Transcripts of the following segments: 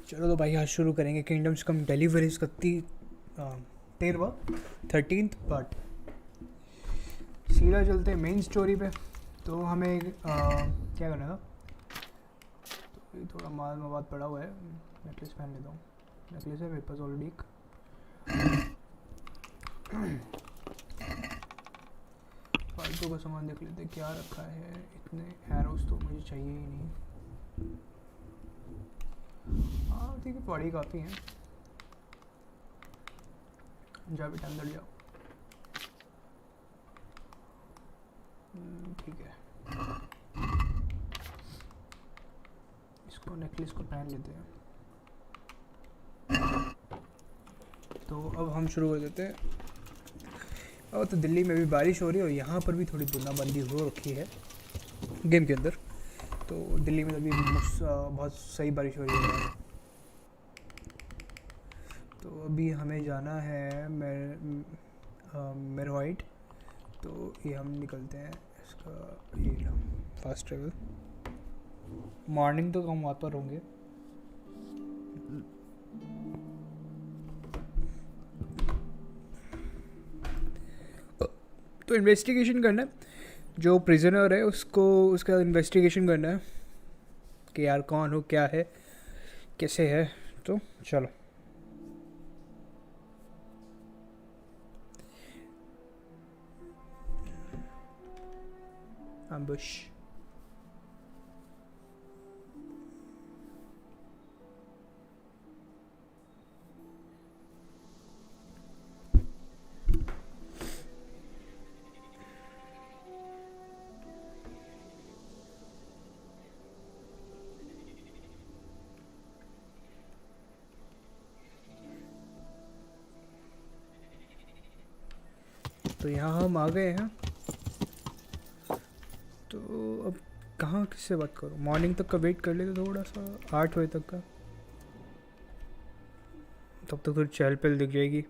चलो तो भाई आज शुरू करेंगे किंगडम्स कम डिलीवरेंस का 13th पार्ट। सीधा चलते हैं मेन स्टोरी पे। तो हमें क्या करना था, तो ये थोड़ा माल मवाद पड़ा हुआ है, नेकलेस पहन लेता हूँ। नेकलेस है मेरे पास ऑलरेडी। फालतू का सामान देख लेते क्या रखा है। इतने एरोस तो मुझे चाहिए ही नहीं। हाँ ठीक है, पहाड़ी काफ़ी हैं। जा बेटा अंदर जाओ। ठीक है, इसको नेकलेस को पहन लेते हैं। तो अब हम शुरू कर देते हैं। अब तो दिल्ली में भी बारिश हो रही है और यहाँ पर भी थोड़ी बूंदाबांदी हो रखी है गेम के अंदर। तो दिल्ली में अभी बहुत सही बारिश हो रही है। तो अभी हमें जाना है मेरवाइट। तो ये हम निकलते हैं इसका ये फास्ट ट्रेवल। मॉर्निंग तो हम वहाँ पर होंगे। तो इन्वेस्टिगेशन करना है, जो प्रिजनर है उसको उसका इन्वेस्टिगेशन करना है कि यार कौन हो, क्या है, कैसे है। तो चलो ambush। तो यहाँ हम आ गए हैं। तो अब कहाँ किससे बात करूँ? मॉर्निंग तक का वेट कर लेते थोड़ा सा, 8 बजे तक का। तब तक थोड़ी चहल पहल दिख जाएगी।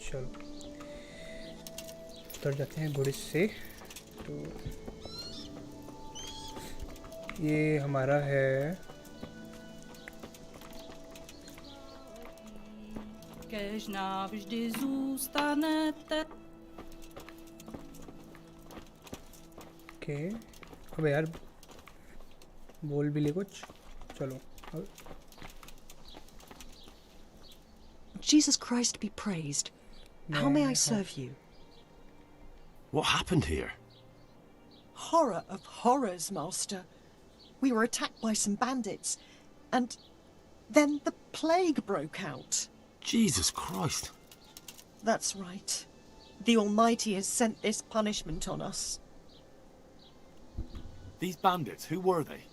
चलो उतर जाते हैं घोड़े से। तो ये हमारा है ओके। अब यार बोल भी ले कुछ। चलो Jesus Christ be praised. How may I serve you? What happened here? Horror of horrors, Master. We were attacked by some bandits, and then the plague broke out. Jesus Christ. That's right. The Almighty has sent this punishment on us. These bandits, who were they?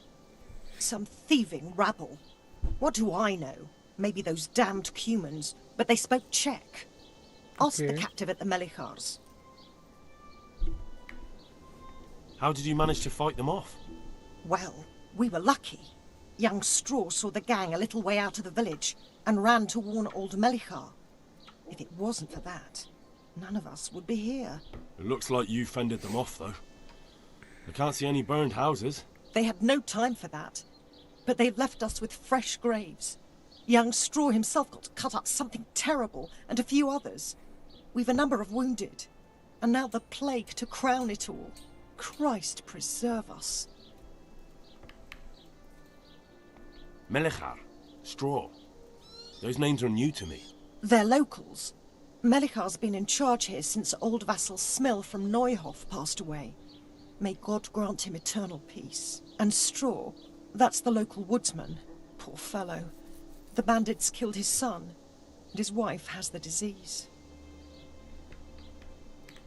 Some thieving rabble. What do I know? Maybe those damned Cumans, but they spoke Czech. Ask the captive at the Melichars. How did you manage to fight them off? Well, we were lucky. Young Straw saw the gang a little way out of the village and ran to warn old Melichar. If it wasn't for that, none of us would be here. It looks like you fended them off, though. I can't see any burned houses. They had no time for that, but they've left us with fresh graves. Young Straw himself got cut up something terrible, and a few others. We've a number of wounded, and now the plague to crown it all. Christ preserve us. Melichar, Straw. Those names are new to me. They're locals. Melichar's been in charge here since old vassal Smill from Neuhof passed away. May God grant him eternal peace. And Straw, that's the local woodsman. Poor fellow. The bandits killed his son, and his wife has the disease.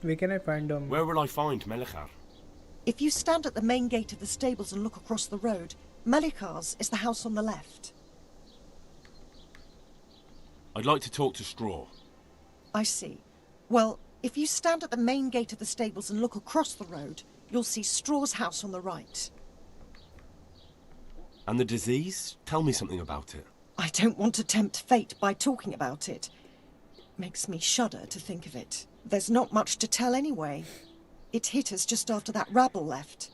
Where can I find them? Where will I find Melichar? If you stand at the main gate of the stables and look across the road, Melichar's is the house on the left. I'd like to talk to Straw. I see. Well, if you stand at the main gate of the stables and look across the road, you'll see Straw's house on the right. And the disease? Tell me something about it. I don't want to tempt fate by talking about it. Makes me shudder to think of it. There's not much to tell anyway. It hit us just after that rabble left.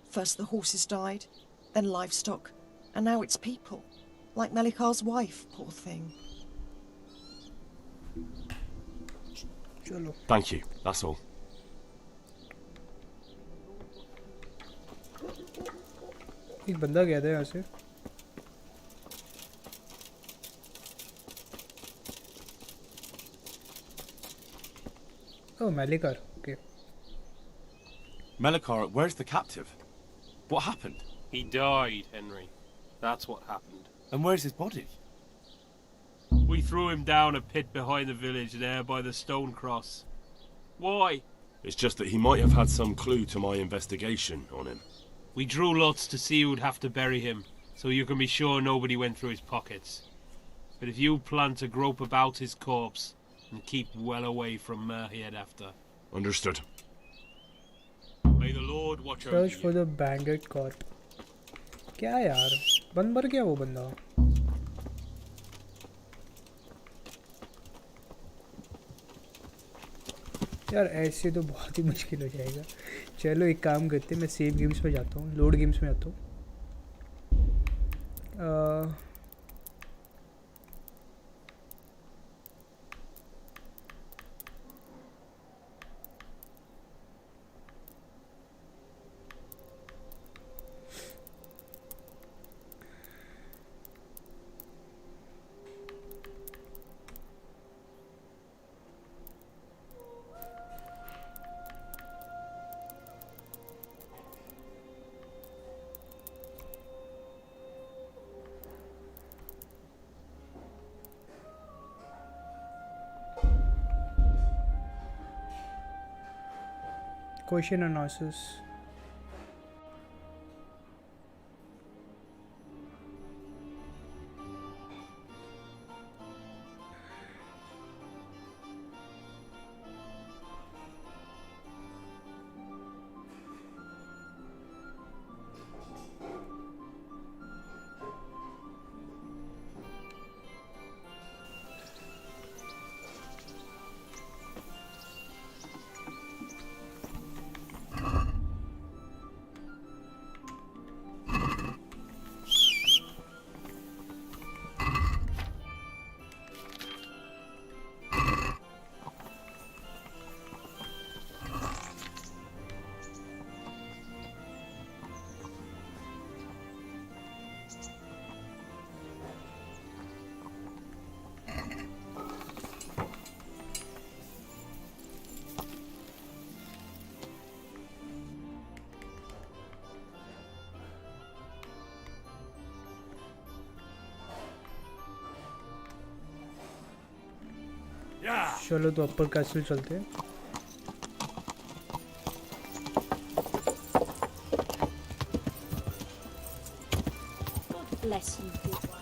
First the horses died, then livestock, and now it's people. Like Melikhar's wife, poor thing. चलो Thank you, that's all. एक बंदा गया था यहाँ से Oh, Malikar. Okay. Melikar, where's the captive? What happened? He died, Henry. That's what happened. And where's his body? We threw him down a pit behind the village there by the stone cross. Why? It's just that he might have had some clue to my investigation on him. We drew lots to see who'd have to bury him, so you can be sure nobody went through his pockets. But if you plan to grope about his corpse, and keep well away from Merhead after. Understood. May the Lord watch over Search for you. the Banged Corp. क्या यार बंद मर गया वो बंदा यार ऐसे तो बहुत ही मुश्किल हो जाएगा चलो एक काम करते हैं मैं सेव गेम्स में जाता हूँ लोड गेम्स में जाता हूँ Question analysis. चलो तो अपर कैसल चलते हैं God bless you, good one.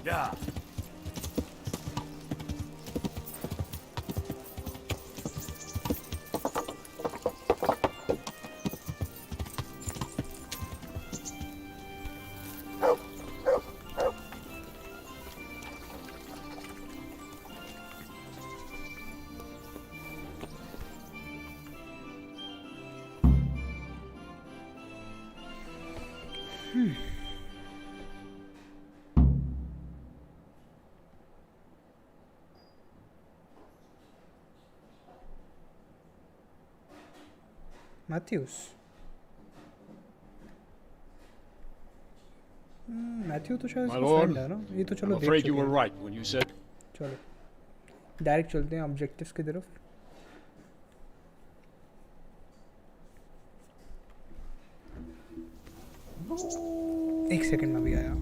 Yeah. Mathews Mathew तो शायद My उसका lord, फ्रेंड है ना ये तो चलो I'm देख afraid चुके you were हैं right when you said चलो डायरेक्ट चलते हैं ऑब्जेक्टिव्स की तरफ एक सेकंड में भी आया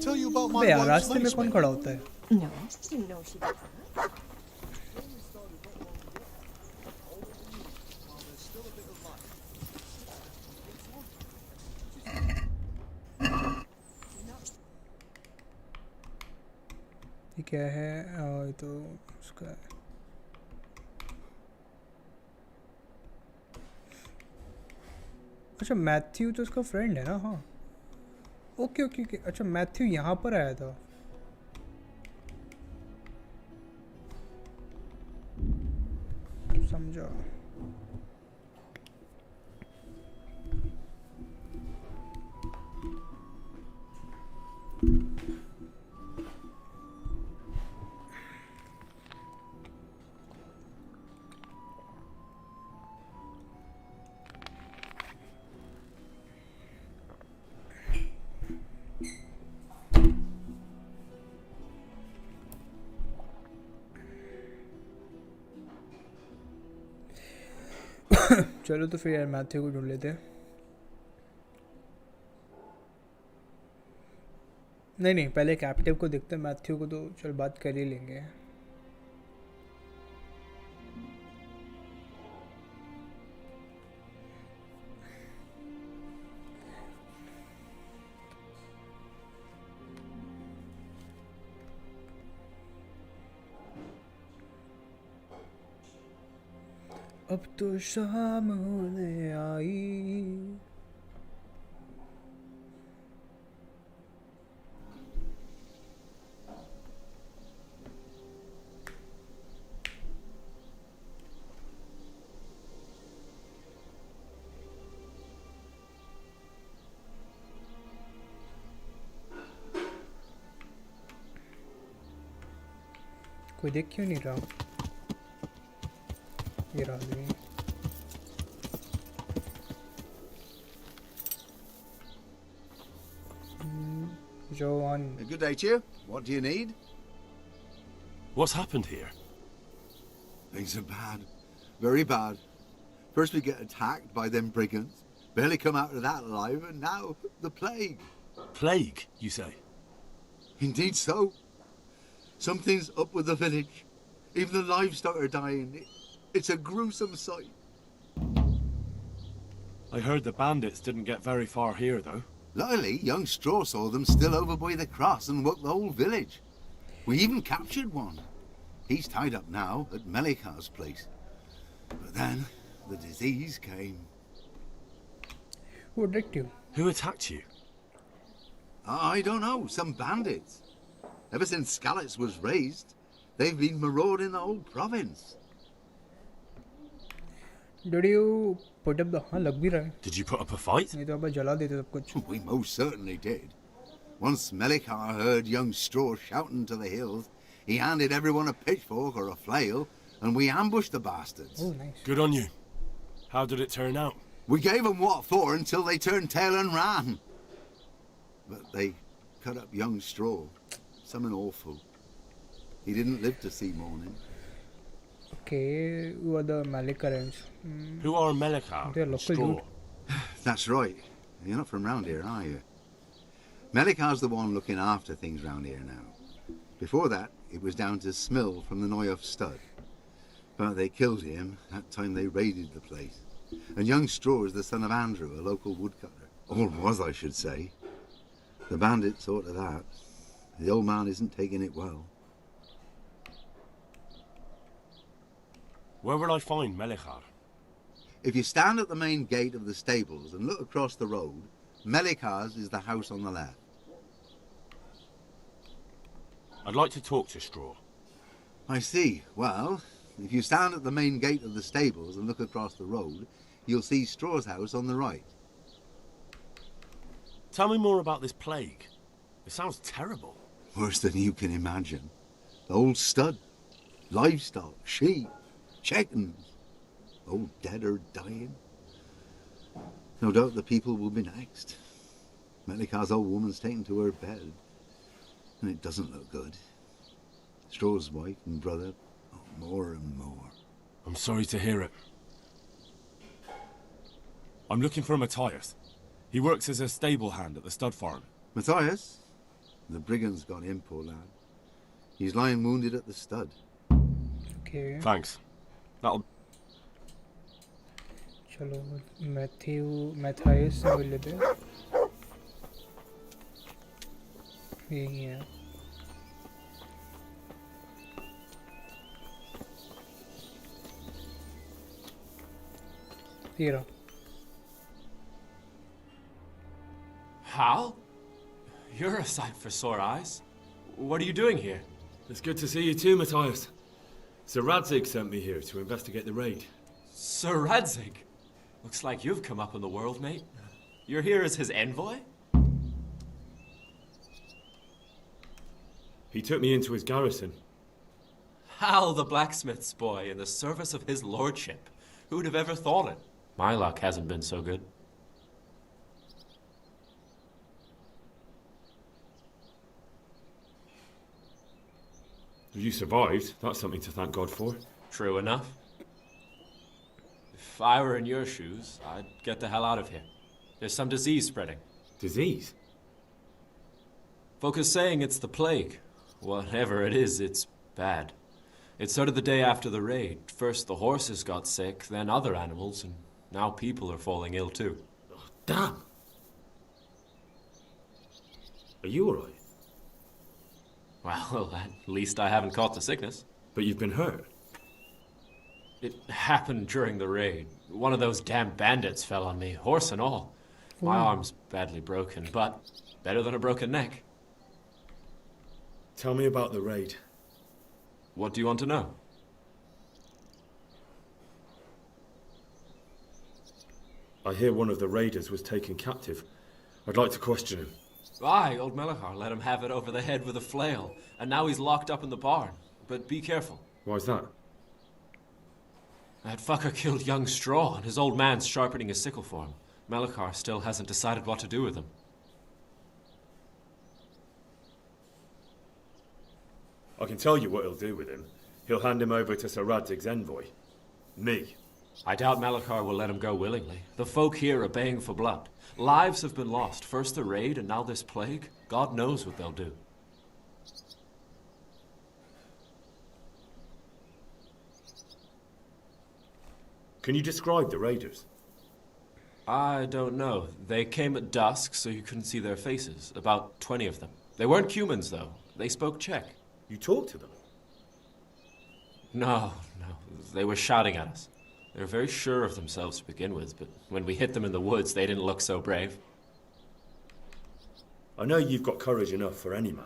tell you about my अबे यार wife's रास्ते में lace कौन maker? खड़ा होता है? No, didn't know she did that. ये क्या है? ये तो उसका है। अच्छा मैथ्यू तो उसका फ्रेंड है ना? हाँ ओके ओके ओके। अच्छा मैथ्यू यहाँ पर आया था। समझा। चलो तो फिर यार मैथ्यू को ढूंढ लेते हैं। नहीं नहीं पहले कैप्टिव को देखते हैं, मैथ्यू को तो चल बात कर ही लेंगे। अब तो शाम होने आई। कोई देख क्यों नहीं रहा? ये रहा आदमी। Joan. Good day to you. What do you need? What's happened here? Things are bad. Very bad. First we get attacked by them brigands. Barely come out of that alive, and now the plague. Plague, you say? Indeed so. Something's up with the village. Even the livestock are dying. It's a gruesome sight. I heard the bandits didn't get very far here, though. Luckily, young Straw saw them still over by the cross and woke the whole village. We even captured one. He's tied up now at Melikar's place. But then, the disease came. Who attacked you? Who attacked you? I don't know, some bandits. Ever since Skalitz was raised, they've been marauding the whole province. Did you put up the... हाँ लग भी रहा है। Did you put up a fight? नहीं तो अब जला देते सब कुछ। We most certainly did. Once Melikar heard young Straw shouting to the hills, he handed everyone a pitchfork or a flail, and we ambushed the bastards. Oh nice. Good on you. How did it turn out? We gave them what for until they turned tail and ran. But they cut up young Straw. Something awful. He didn't live to see morning. Okay, who are the Malikarans? Who are Melikar? They're and local Straw? dude. That's right. You're not from round here, are you? Melikar's the one looking after things round here now. Before that, it was down to Smill from the Neuhof stud. But they killed him that time they raided the place. And young Straw is the son of Andrew, a local woodcutter. Or was, I should say. The bandits saw to that. The old man isn't taking it well. Where will I find Melikar? If you stand at the main gate of the stables and look across the road, Melikar's is the house on the left. I'd like to talk to Straw. I see. Well, if you stand at the main gate of the stables and look across the road, you'll see Straw's house on the right. Tell me more about this plague. It sounds terrible. Worse than you can imagine. The old stud, livestock, sheep, chickens, all dead or dying. No doubt the people will be next. Melikar's old woman's taken to her bed, and it doesn't look good. Straw's wife and brother, more and more. I'm sorry to hear it. I'm looking for Matthias. He works as a stable hand at the stud farm. Matthias? The brigands got him, poor lad. He's lying wounded at the stud. Okay. Thanks. That'll... चलो मैथाइस से मिल लेते हैं। यही है। ये रहा। Hal? You're a sight for sore eyes. What are you doing here? It's good to see you too, Matthias. Sir Radzig sent me here to investigate the raid. Sir Radzig? Looks like you've come up in the world, mate. You're here as his envoy? He took me into his garrison. Hal the blacksmith's boy in the service of his lordship. Who'd have ever thought it? My luck hasn't been so good. If you survived, that's something to thank God for. True enough. If I were in your shoes, I'd get the hell out of here. There's some disease spreading. Disease? Folk are saying it's the plague. Whatever it is, it's bad. It started the day after the raid. First the horses got sick, then other animals, and now people are falling ill too. Oh, damn! Are you alright? Well, at least I haven't caught the sickness. But you've been hurt? It happened during the raid. One of those damn bandits fell on me, horse and all. My arm's badly broken, but better than a broken neck. Tell me about the raid. What do you want to know? I hear one of the raiders was taken captive. I'd like to question him. Aye, old Melachar let him have it over the head with a flail, and now he's locked up in the barn. But be careful. Why's that? That fucker killed young Straw, and his old man's sharpening his sickle for him. Melachar still hasn't decided what to do with him. I can tell you what he'll do with him. He'll hand him over to Sir Radzig's envoy. Me. I doubt Melachar will let him go willingly. The folk here are baying for blood. Lives have been lost. First the raid, and now this plague. God knows what they'll do. Can you describe the raiders? I don't know. They came at dusk, so you couldn't see their faces. About 20 of them. They weren't Cumans, though. They spoke Czech. You talked to them? No. They were shouting at us. They were very sure of themselves to begin with, but when we hit them in the woods, they didn't look so brave. I know you've got courage enough for any man,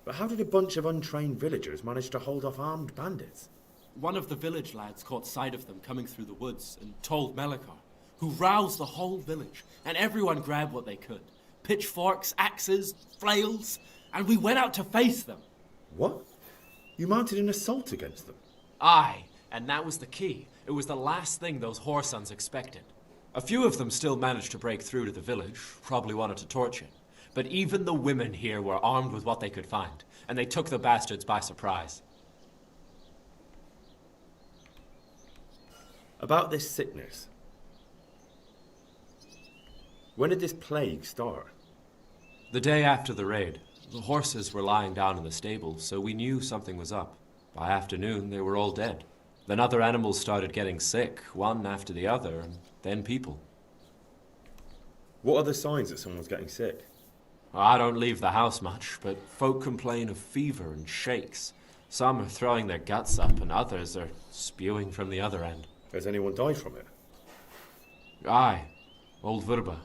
but how did a bunch of untrained villagers manage to hold off armed bandits? One of the village lads caught sight of them coming through the woods and told Melachar, who roused the whole village, and everyone grabbed what they could. Pitchforks, axes, flails, and we went out to face them. What? You mounted an assault against them? Aye, and that was the key. It was the last thing those whoresons expected. A few of them still managed to break through to the village, probably wanted to torch it. But even the women here were armed with what they could find, and they took the bastards by surprise. About this sickness. When did this plague start? The day after the raid. The horses were lying down in the stable, so we knew something was up. By afternoon, they were all dead. Then other animals started getting sick, one after the other, and then people. What are the signs that someone's getting sick? I don't leave the house much, but folk complain of fever and shakes. Some are throwing their guts up, and others are spewing from the other end. Has anyone died from it? Aye, old Verba.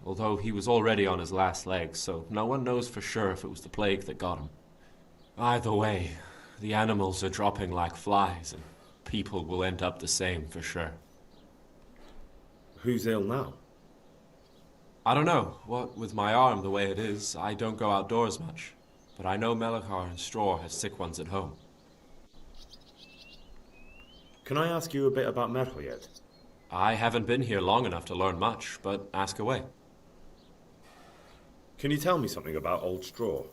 Although he was already on his last legs, so no one knows for sure if it was the plague that got him. Either way, the animals are dropping like flies, and people will end up the same for sure. Who's ill now? I don't know. What with my arm the way it is, I don't go outdoors much. But I know Melachar and Straw has sick ones at home. Can I ask you a bit about Merho yet? I haven't been here long enough to learn much, but ask away. Can you tell me something about Old Straw?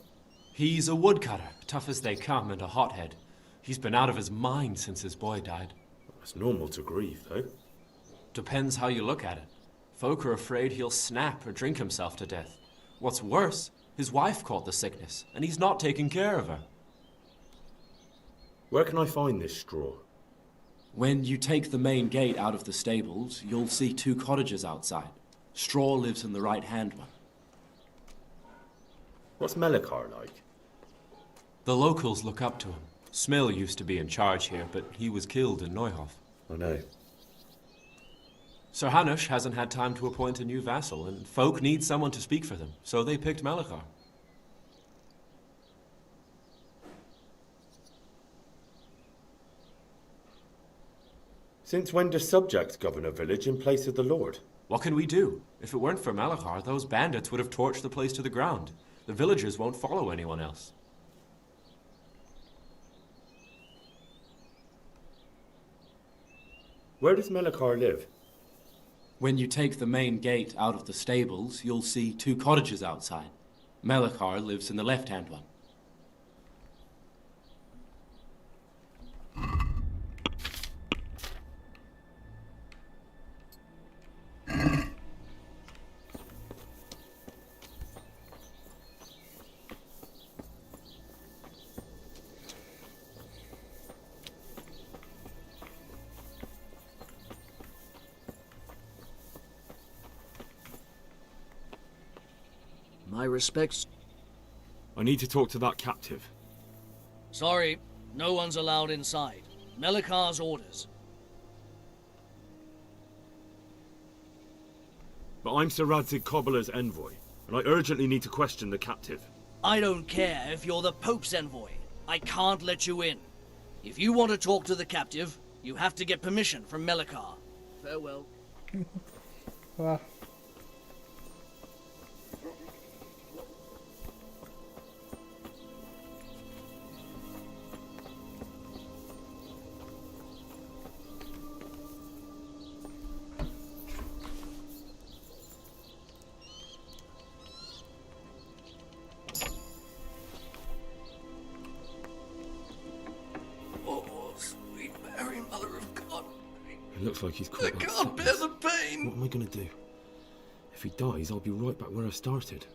He's a woodcutter, tough as they come, and a hothead. He's been out of his mind since his boy died. It's normal to grieve, though. Depends how you look at it. Folk are afraid he'll snap or drink himself to death. What's worse, His wife caught the sickness, and he's not taking care of her. Where can I find this straw? When you take the main gate out of the stables, you'll see 2 cottages outside. Straw lives in the right-hand one. What's Melikar like? The locals look up to him. Smill used to be in charge here, but he was killed in Neuhof. I know. Sir Hanush hasn't had time to appoint a new vassal, and folk need someone to speak for them, so they picked Melikar. Since when do subjects govern a village in place of the lord? What can we do? If it weren't for Melikar, those bandits would have torched the place to the ground. The villagers won't follow anyone else. Where does Melikar live? When you take the main gate out of the stables, you'll see 2 cottages outside. Melikar lives in the left-hand one. My respects. I need to talk to that captive. Sorry, no one's allowed inside. Melikar's orders. But I'm Sir Radzig Kobyla's envoy, and I urgently need to question the captive. I don't care if you're the Pope's envoy. I can't let you in. If you want to talk to the captive, you have to get permission from Melikar. Farewell. Wow. It looks like he's caught. I can't bear the pain. What am I gonna do? If he dies, I'll be right back where I started.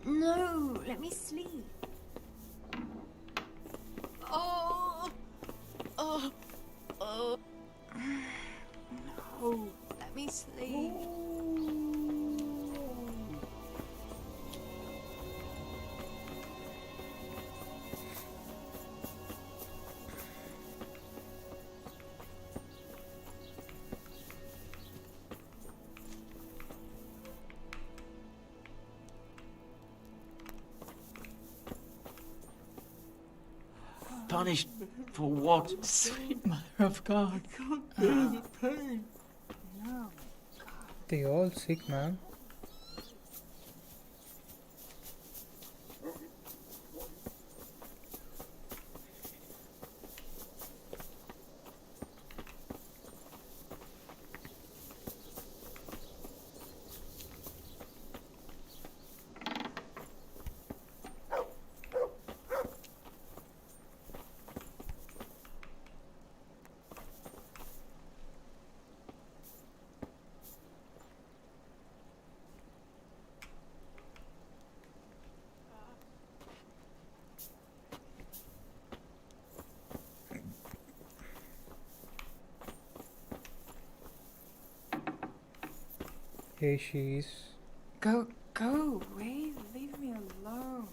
No, let me sleep. No, let me sleep. Punished for what? Sweet Mother of God. I can't bear the pain. No. They all sick, man. Here she is. Go away. Leave me alone.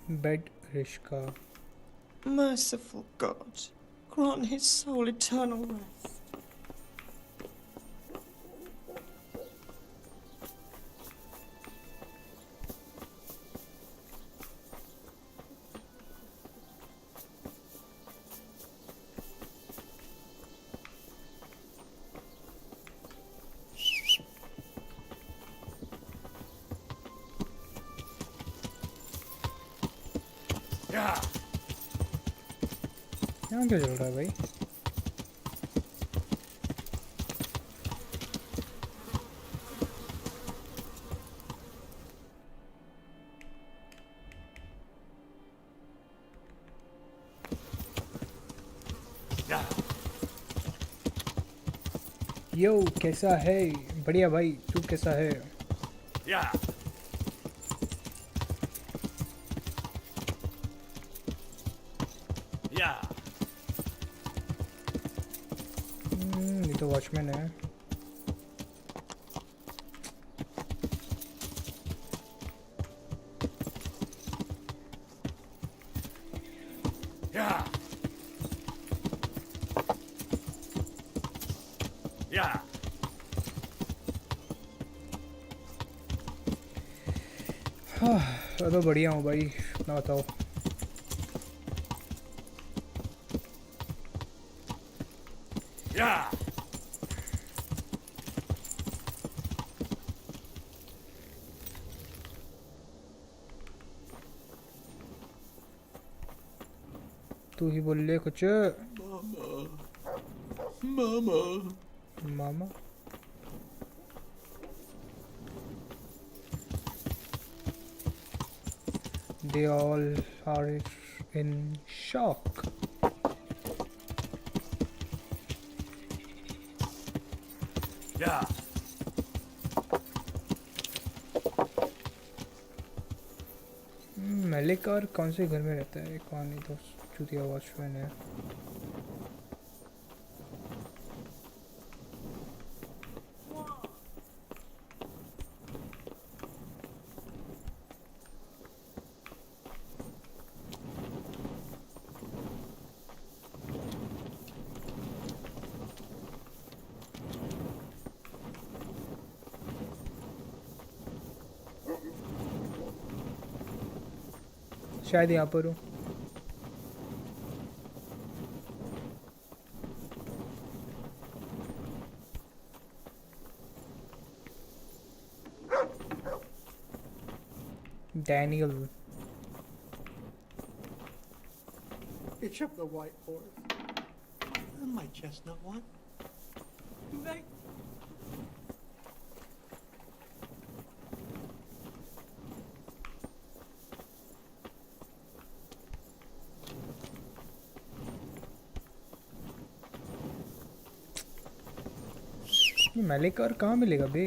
Bed Rishka. Merciful God, grant his soul eternal rest. यहाँ क्या चल रहा है भाई? यो कैसा है? बढ़िया भाई, तू कैसा है? ये तो वॉचमैन है। हाँ तो बढ़िया हूँ भाई, अपना बताओ। तू ही बोल ले कुछ। Mama. Mama they all are in shock. मलिकार कौन से घर में रहता है? कौन? ही तो चुतिया वॉचमैन है। शायद यहाँ पर हूँ। Daniel. Except the white horse. And my chestnut one. They... मलिकार कहाँ मिलेगा बे?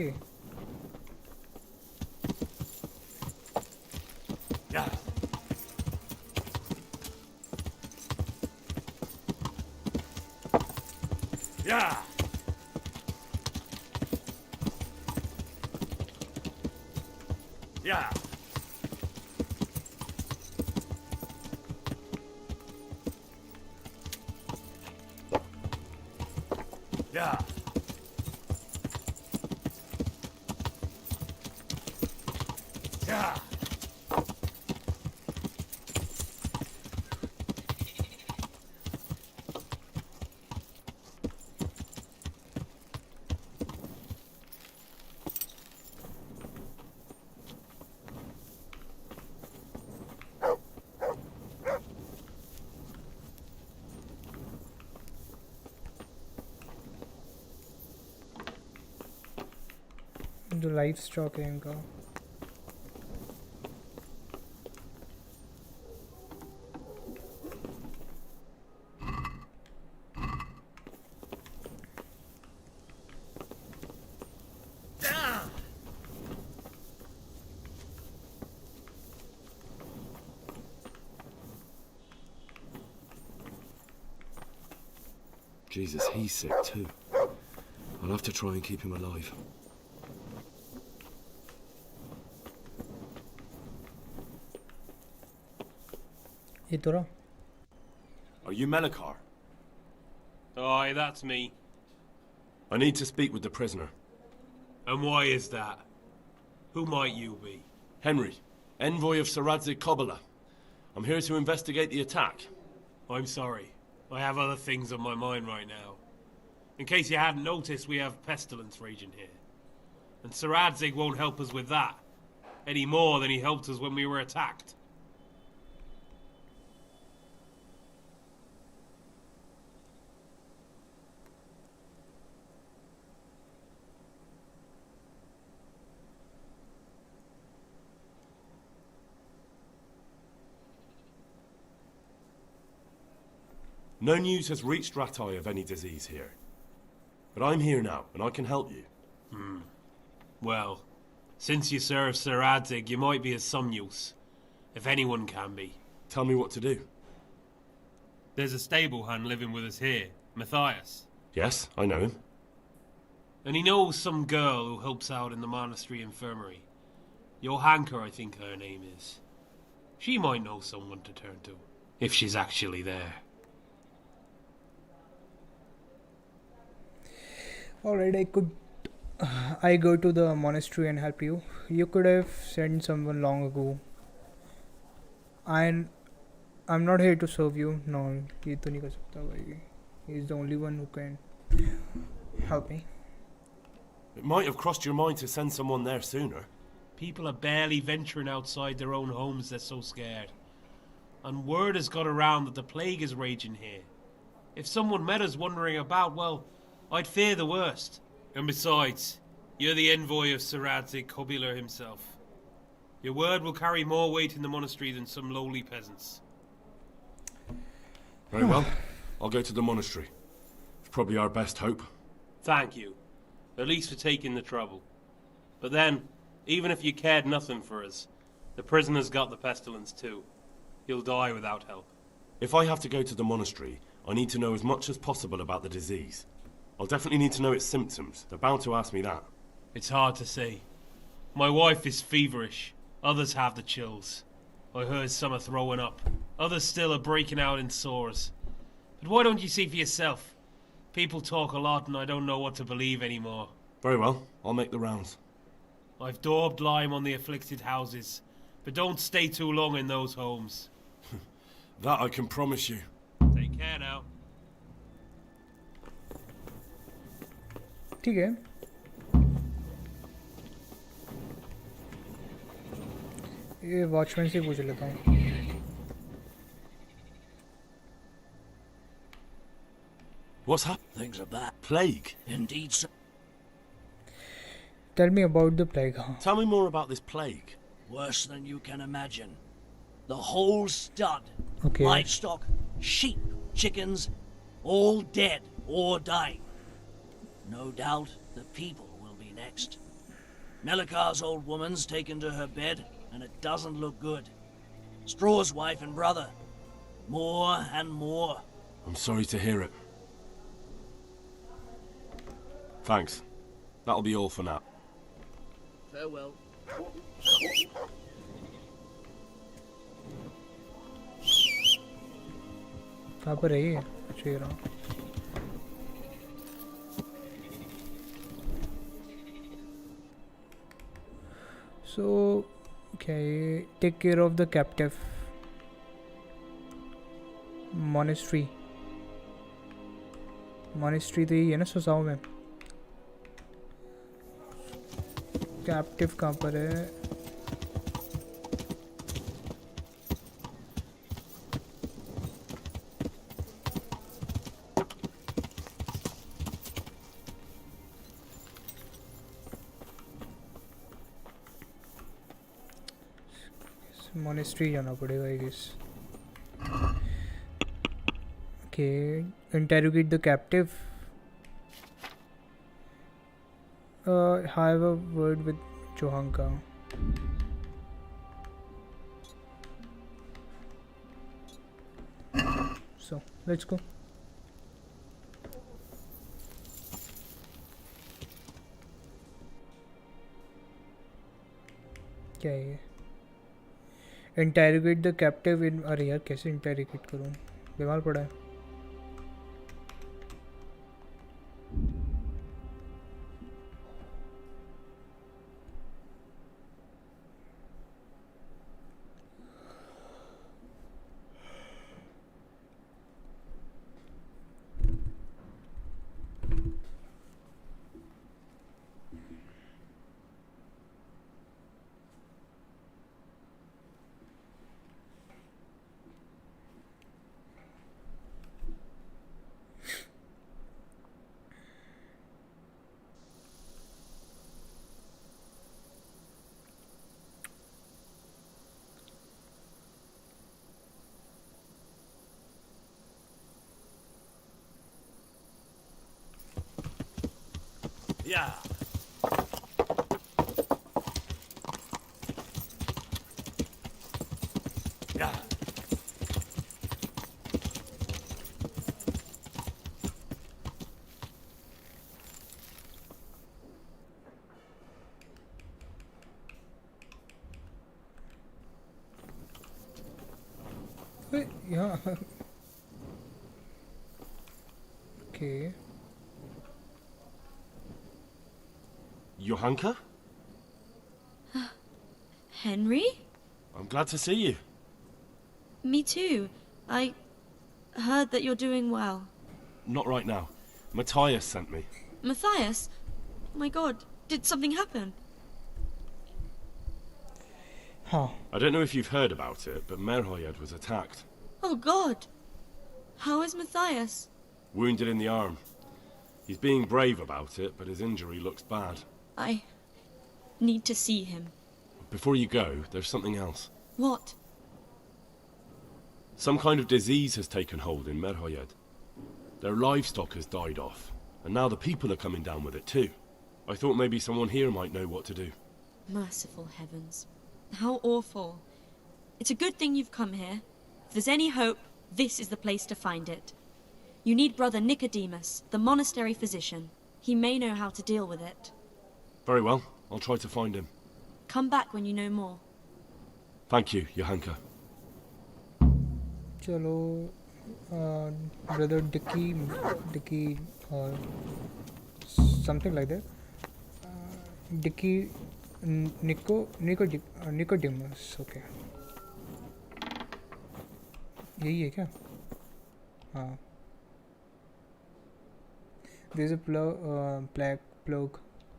जो लाइफ स्टॉक है इनका। Jesus, he's sick too. I'll have to try and keep him alive. Are you Melikar? Aye, that's me. I need to speak with the prisoner. And why is that? Who might you be? Henry, envoy of Sir Radzig Kobyla. I'm here to investigate the attack. I'm sorry. I have other things on my mind right now. In case you hadn't noticed, we have pestilence raging here. And Sir Radzig won't help us with that. Any more than he helped us when we were attacked. No news has reached Ratai of any disease here. But I'm here now, and I can help you. Well, since you serve Sir Radzig, you might be of some use. If anyone can be. Tell me what to do. There's a stable hand living with us here, Matthias. Yes, I know him. And he knows some girl who helps out in the monastery infirmary. Johanka, I think her name is. She might know someone to turn to, if she's actually there. Alright, I go to the monastery and help you. You could have sent someone long ago. I'm not here to serve you. No, ये तो नहीं कर सकता भाई. He's the only one who can help me. It might have crossed your mind to send someone there sooner. People are barely venturing outside their own homes, they're so scared. And word has got around that the plague is raging here. If someone met us wandering about, well, I'd fear the worst. And besides, you're the envoy of Sir Radzig Kobyla himself. Your word will carry more weight in the monastery than some lowly peasants. Very well. I'll go to the monastery. It's probably our best hope. Thank you. At least for taking the trouble. But then, even if you cared nothing for us, the prisoner's got the pestilence too. He'll die without help. If I have to go to the monastery, I need to know as much as possible about the disease. I'll definitely need to know its symptoms. They're bound to ask me that. It's hard to say. My wife is feverish. Others have the chills. I heard some are throwing up. Others still are breaking out in sores. But why don't you see for yourself? People talk a lot and I don't know what to believe anymore. Very well. I'll make the rounds. I've daubed lime on the afflicted houses, but don't stay too long in those homes. That I can promise you. Take care now. ठीक है. ये watchman से पूछ लेता हूँ. What's happened? Things are bad. Plague? Indeed, sir. Tell me about the plague. Tell me more about this plague. Worse than you can imagine. The whole stud. Okay. Livestock, sheep, chickens, all dead or dying. No doubt the people will be next. Melikar's old woman's taken to her bed, and it doesn't look good. Straw's wife and brother. More and more. I'm sorry to hear it. Thanks. That'll be all for now. Farewell. कहाँ पर है ये? अच्छा ये रहा. So, okay, take care of the captive. Monastery. Monastery तो यही है ना सुसाओ में. Captive कहाँ पर है? Monastery जाना पड़ेगा I guess. Okay, interrogate the captive. Have a word with Johanka. So let's go. क्या है ये? Interrogate the captive in. अरे यार कैसे interrogate करूँ? बीमार पड़ा है. Yeah. Yeah. Wait, yeah. Okay. Johanka? Henry? I'm glad to see you. Me too. I heard that you're doing well. Not right now. Matthias sent me. Matthias? My god, did something happen? Huh. I don't know if you've heard about it, but Merhoyed was attacked. Oh god. How is Matthias? Wounded in the arm. He's being brave about it, but his injury looks bad. I need to see him. Before you go, there's something else. What? Some kind of disease has taken hold in Merhoyed. Their livestock has died off, and now the people are coming down with it too. I thought maybe someone here might know what to do. Merciful heavens. How awful. It's a good thing you've come here. If there's any hope, this is the place to find it. You need Brother Nicodemus, the monastery physician. He may know how to deal with it. Very well, I'll try to find him. Come back when you know more. Thank you, Johanka. Chalo, brother Dicky, or something like that. Dicky, Nicodemus. Okay. यही है क्या? हाँ. There's a black plague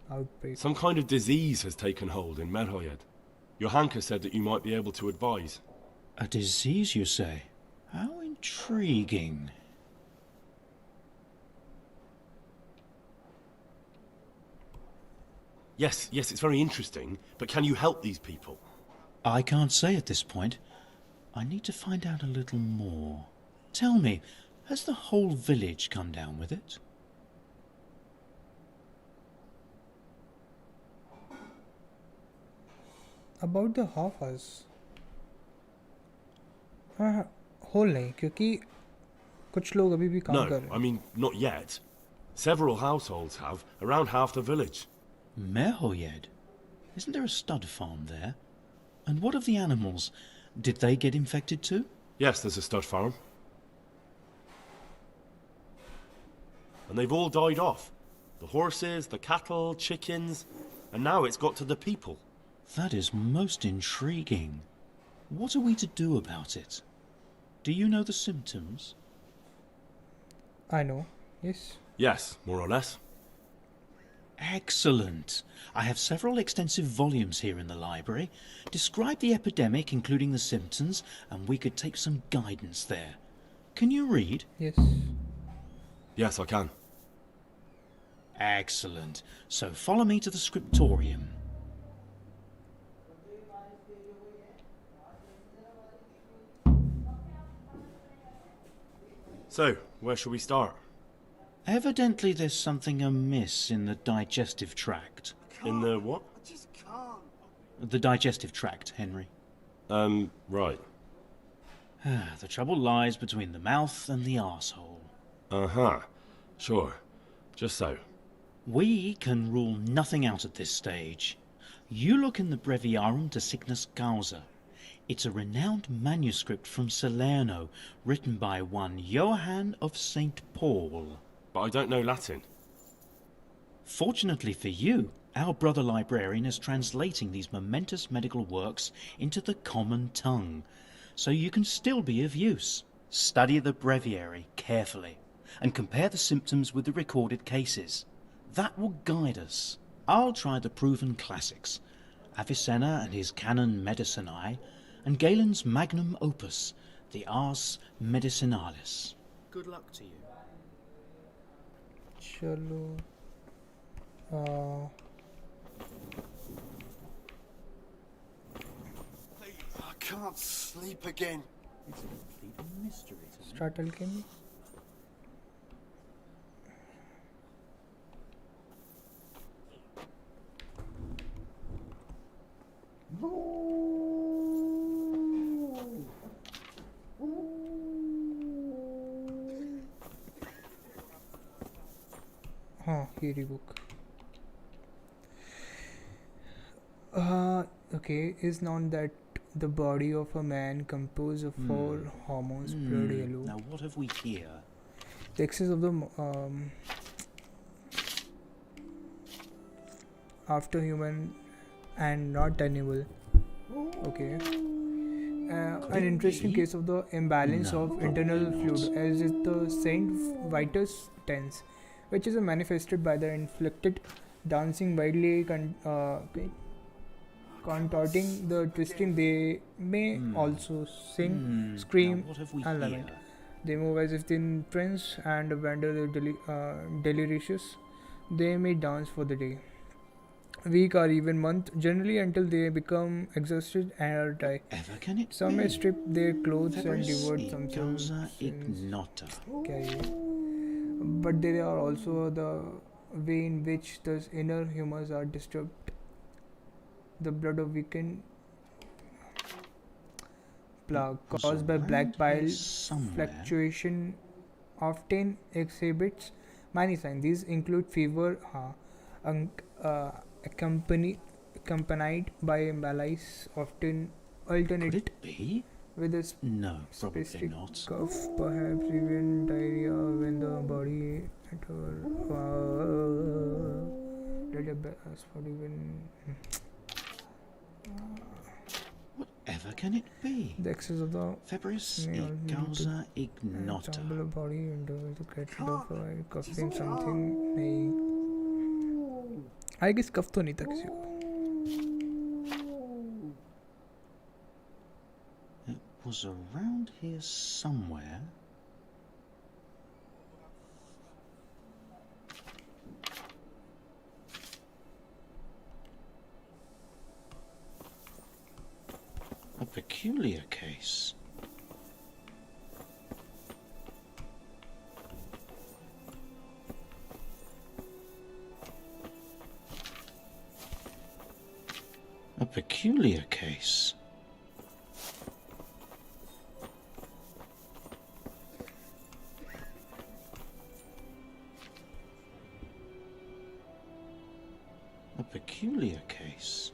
outbreak. Some kind of disease has taken hold in Merhoyed. Johanka said that you might be able to advise. A disease, you say? How intriguing. Yes, it's very interesting, but can you help these people? I can't say at this point. I need to find out a little more. Tell me, has the whole village come down with it? About the half-hours. हाँ, whole नहीं, क्योंकि कुछ लोग अभी भी काम कर रहे हैं. No, I mean, not yet. Several households have, around half the village. Merhoyed? Isn't there a stud farm there? And what of the animals? Did they get infected too? Yes, there's a stud farm. And they've all died off. The horses, the cattle, chickens, and now it's got to the people. That is most intriguing. What are we to do about it? Do you know the symptoms? I know, yes. Yes, more or less. Excellent. I have several extensive volumes here in the library. Describe the epidemic, including the symptoms, and we could take some guidance there. Can you read? Yes. Yes, I can. Excellent. So follow me to the scriptorium. So, where shall we start? Evidently there's something amiss in the digestive tract. In the what? I just can't. The digestive tract, Henry. Right. The trouble lies between the mouth and the arsehole. Uh-huh. Sure. Just so. We can rule nothing out at this stage. You look in the Breviarum de Sickness Causa. It's a renowned manuscript from Salerno, written by one Johann of St. Paul. But I don't know Latin. Fortunately for you, our brother librarian is translating these momentous medical works into the common tongue, so you can still be of use. Study the breviary carefully, and compare the symptoms with the recorded cases. That will guide us. I'll try the proven classics, Avicenna and his Canon Medicinae, and Galen's magnum opus, the Ars Medicinalis. Good luck to you. Chalo. I can't sleep again. It's a complete mystery to me. Start alchemy. Here book. Okay, is known that the body of a man composed of four hormones, blood yellow. Now what have we here? The excess of the after human and not animal. Okay. An interesting case of the imbalance of internal fluid, as is the Saint Vitus tense, which is manifested by the inflicted dancing widely contorting the twisting. They may also sing, scream, and lament. They move as if in trance and wander delirious. They may dance for the day, week, or even month, generally until they become exhausted or die. Some may strip their clothes and devote themselves. But there are also the way in which the inner humors are disturbed. The blood of weakened plague caused by black bile fluctuation often exhibits many signs. These include fever, accompanied by malaise, often alternate with a specific cough, perhaps even diarrhea when the body Whatever can it be? The excess of the Febris causa ignota. The body and to get rid of coughing something. I guess कफ तो नहीं था किसी को. It was around here somewhere. A peculiar case. A peculiar case. A peculiar case.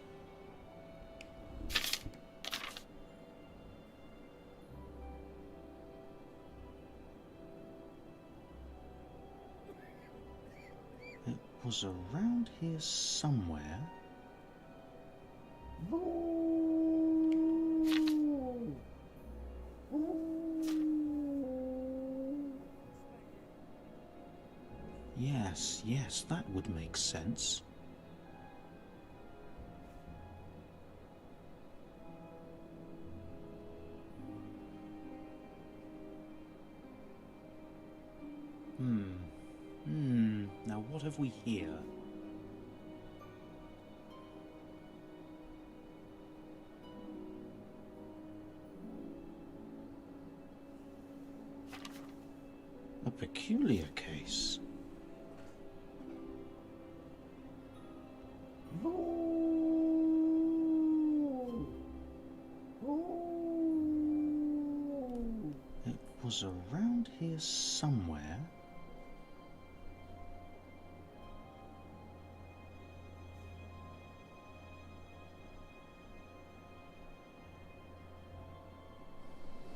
It was around here somewhere. Yes, that would make sense. Now what have we here? A peculiar case. It was around here somewhere.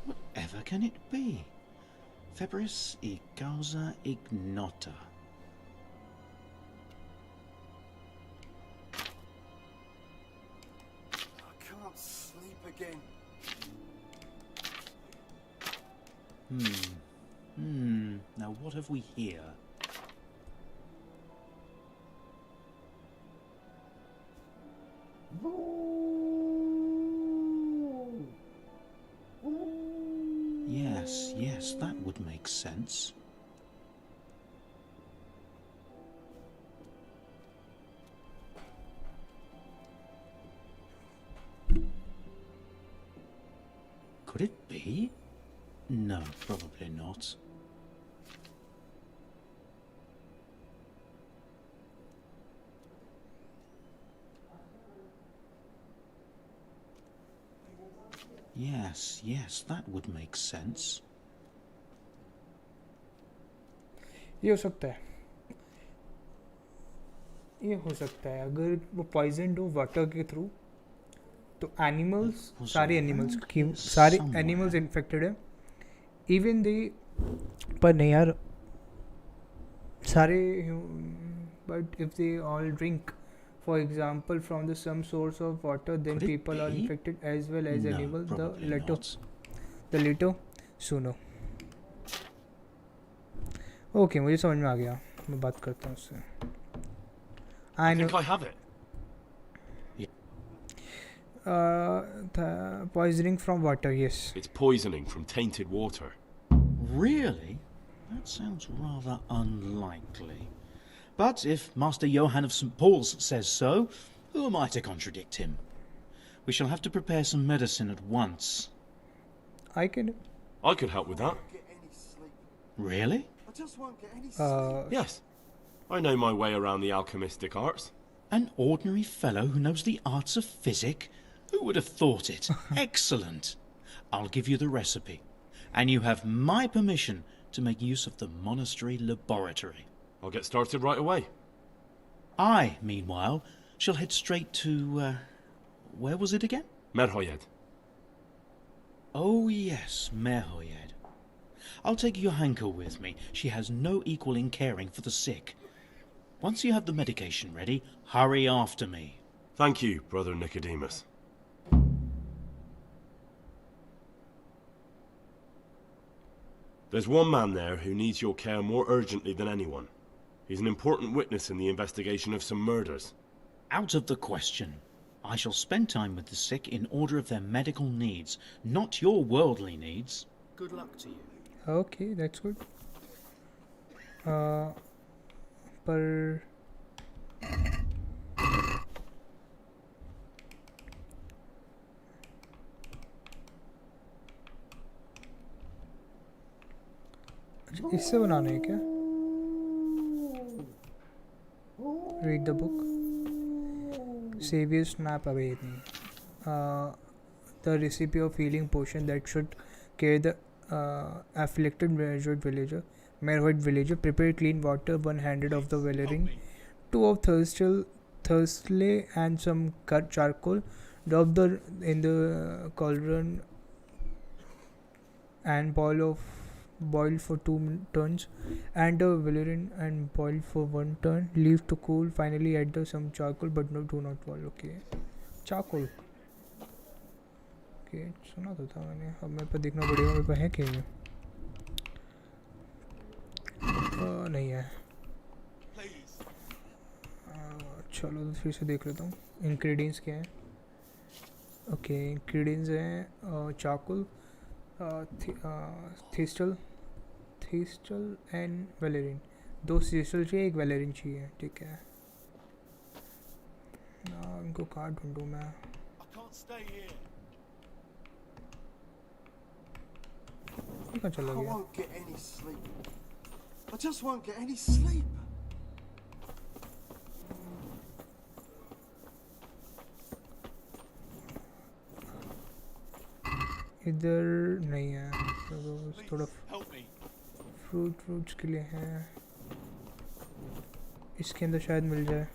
Whatever can it be? Febris causa ignota. I can't sleep again. Now what have we here? Yes, that would make sense. Could it be? No, probably not. Yes, that would make sense. ये हो सकता है, ये हो सकता है अगर वो पॉइजन हो वाटर के थ्रू तो एनिमल्स, सारे एनिमल्स की सारे एनिमल्स इन्फेक्टेड है इवन दे, पर नहीं यार सारे, but if they all drink for example from the some source of water, then people are infected as well as animals. The later sooner. Okay, मुझे समझ में आ गया, मैं बात करता हूँ उससे. I think I have it. Poisoning from water, yes. It's poisoning from tainted water. Really? That sounds rather unlikely. But if Master Johann of St. Paul's says so, who am I to contradict him? We shall have to prepare some medicine at once. I could help with that. Really? I just won't get any sleep. Yes. I know my way around the alchemistic arts. An ordinary fellow who knows the arts of physic? Who would have thought it? Excellent. I'll give you the recipe. And you have my permission to make use of the monastery laboratory. I'll get started right away. I, meanwhile, shall head straight to, where was it again? Merhoyed. Oh yes, Merhoyed. I'll take Johanka with me. She has no equal in caring for the sick. Once you have the medication ready, hurry after me. Thank you, Brother Nicodemus. There's one man there who needs your care more urgently than anyone. He's an important witness in the investigation of some murders. Out of the question. I shall spend time with the sick in order of their medical needs, not your worldly needs. Good luck to you. Okay, that's good. पर इससे बनाना है क्या? Read the book. Savior's Snap Away. The recipe of healing potion that should cure the afflicted Merhoid villager. Prepare clean water, 100 of the Valerian, 2 of Thursley and some charcoal. Drop in the cauldron and boil for 2 turns. Add the Valerian and boil for 1 turn. Leave to cool. Finally add some charcoal, but no, do not boil. Okay, charcoal. Okay, सुना तो था मैंने. अब मेरे पे देखना पड़ेगा मेरे पे है क्या ये. नहीं है. चलो तो फिर से देख लेता हूँ इंग्रेडिएंट्स क्या है. ओके, इंग्रेडिएंट्स हैं चारकोल, थीस्टल एंड वेलेरिन. 2 थीस्टल चाहिए, 1 वेलेरिन चाहिए. ठीक है, इनको कहाँ ढूंढूँ मैं. कहाँ चला गया? I won't get any sleep. I just won't get any sleep. इधर नहीं है, तो थोड़ा फ्रूट्स के लिए है. इसके अंदर शायद मिल जाए.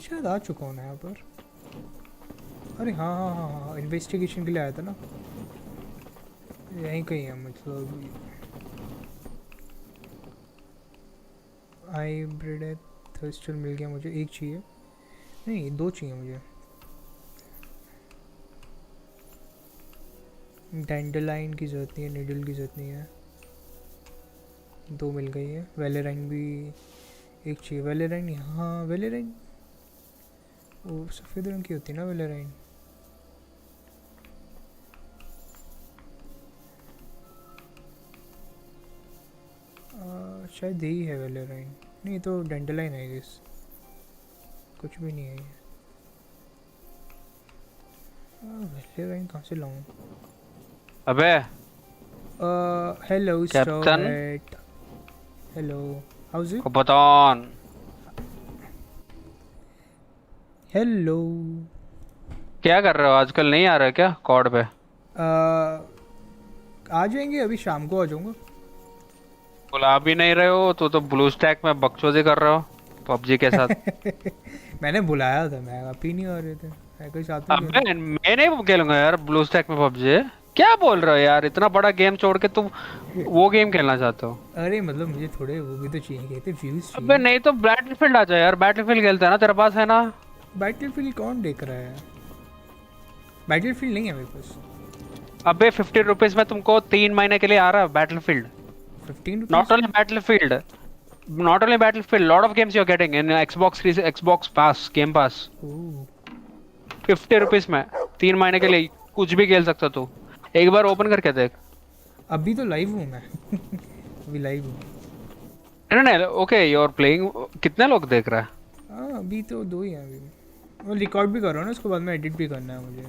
शायद आ चुका हूँ यहाँ पर. अरे हाँ, इन्वेस्टिगेशन के लिए आया था ना. यहीं कहीं है मतलब. आई ब्रेड है, थर्स्टल मिल गया मुझे. 1 चाहिए, नहीं 2 चाहिए मुझे. डैंडलाइन की ज़रूरत नहीं है, नीडल की ज़रूरत नहीं है. 2 मिल गई है. वेलेराइन भी 1 चाहिए. वेलेराइन, हाँ वेलेराइन वो सफ़ेद रंग की होती है ना वेलेराइन. शायद यही है वेलेराइन. नहीं तो डेंडलाइन है इस, कुछ भी नहीं है ये। वैल्यूराइन कहाँ से लाऊं? अबे hello captain, hello house it? कप्तान, हेलो, क्या कर रहे हो आजकल? नहीं आ रहे क्या कॉर्ड पे? आ जाएंगे, अभी शाम को आ जाऊंगा। बुला भी नहीं रहे हो तो ब्लू स्टैक में बकचोदी कर रहे हो पबजी के साथ। मैंने बुलाया था, मैं आप ही नहीं आ रहे थे। मैं कोई साथ में अबे मैं नहीं खेलूंगा यार ब्लू स्टैक में पबजी। क्या बोल रहे हो यार? इतना बड़ा गेम छोड़ के तुम वो गेम खेलना चाहते हो? अरे मतलब मुझे थोड़े वो भी तो चाहिए, कहते व्यूज चाहिए। अबे नहीं तो बैटलफील्ड आ जाओ यार, बैटलफील्ड खेलते हैं ना, तेरे पास है ना? बैटलफील्ड कौन देख रहा है? बैटलफील्ड नहीं है मेरे पास। अबे 50 रुपीज में तुमको 3 महीने के लिए आ रहा है battlefield. 15 Not only Battlefield, lot of games you're getting in Xbox Pass, Game Pass. 50 rupees में 3 महीने के लिए कुछ भी खेल सकता तू। एक बार ओपन करके देख। अभी तो लाइव हूँ मैं। अभी लाइव हूँ। नहीं, ओके, यू आर प्लेइंग। कितने लोग देख रहा है? हाँ अभी तो 2 ही हैं। अभी मैं रिकॉर्ड भी कर रहा हूँ ना, उसके बाद में एडिट भी करना है मुझे।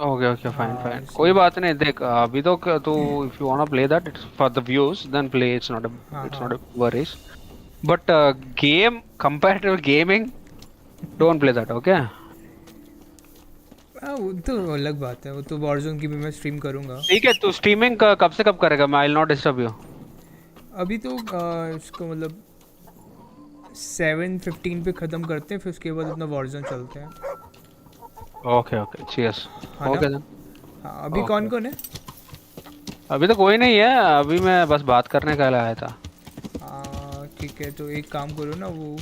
ओके फाइन, कोई बात नहीं। देख अभी तो तू if you want to play that it's for the views, then play, it's not a worries. But game comparative gaming, don't play that, okay? वो तो अलग बात है, वो तो वॉरज़ोन की भी मैं स्ट्रीम करूँगा। ठीक है, तू स्ट्रीमिंग कब से कब करेगा? मैं I will not disturb you. अभी तो इसको मतलब 7:15 पे ख़त्म करते हैं, फिर उसके बाद अपना वॉरज़ोन चलते हैं। Okay cheers. Okay then. हाँ अभी कौन कौन है? अभी तो कोई नहीं है, अभी मैं बस बात करने के लिए आया था। ठीक है, तो एक काम करो ना, वो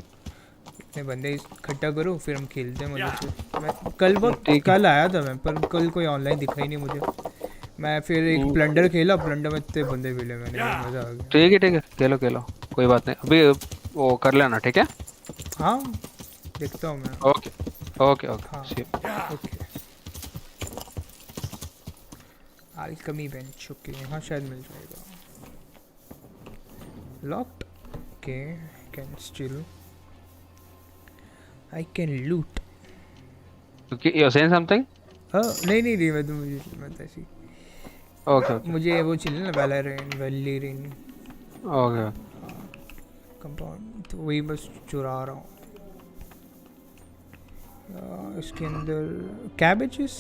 इतने बंदे इकट्ठा करो, फिर हम खेलते हैं मजे से। मैं कल आया था मैं, पर कल कोई ऑनलाइन दिखा ही नहीं मुझे। मैं फिर एक प्लंडर खेला, प्लंडर में इतने बंदे मिले, मैंने मज़ा आ गया। ठीक है, खेलो, कोई बात नहीं। अभी वो कर लेना, ठीक है? हाँ देखता हूँ मैं। ओके हाँ ओके। कमी बेंच, ओके, यहाँ शायद मिल जाएगा। Locked, okay, can still, I can loot. You are saying something? नहीं, मैं तो ऐसी। ओके मुझे वो चाहिए ना, वैलेरिन। ओके कंपाउंड, तो वही बस चुरा रहा हूँ। इसके अंदर कैबेजेस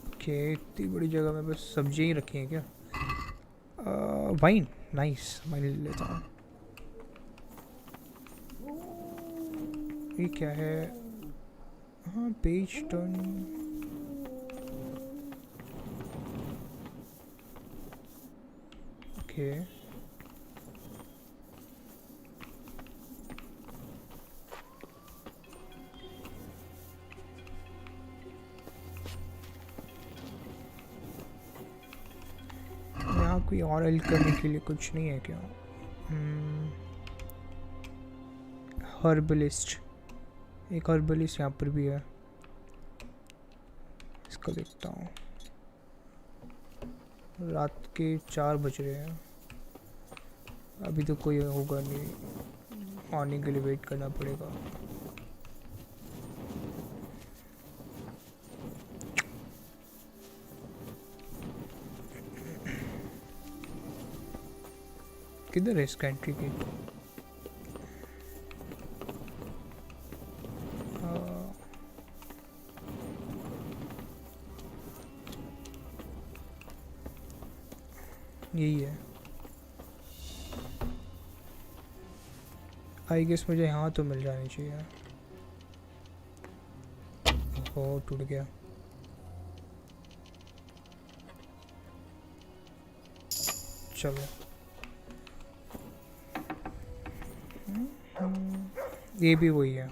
ओके, इतनी बड़ी जगह में बस सब्जियाँ ही रखी हैं क्या? वाइन, नाइस, वाइन ले लेता हूँ। ये क्या है? हाँ, पेज टर्न, ओके। यहाँ कोई और हेल्प करने के लिए कुछ नहीं है क्या? हर्बलिस्ट, एक हर्बलिस्ट यहाँ पर भी है, इसको देखता हूँ। रात के 4 बज रहे हैं, अभी तो कोई होगा नहीं, मॉर्निंग के लिए वेट करना पड़ेगा। किधर है इसका एंट्री गेट? यही है। आई गेस मुझे यहाँ तो मिल जानी चाहिए। ओ टूट गया। चलो ये भी वही है,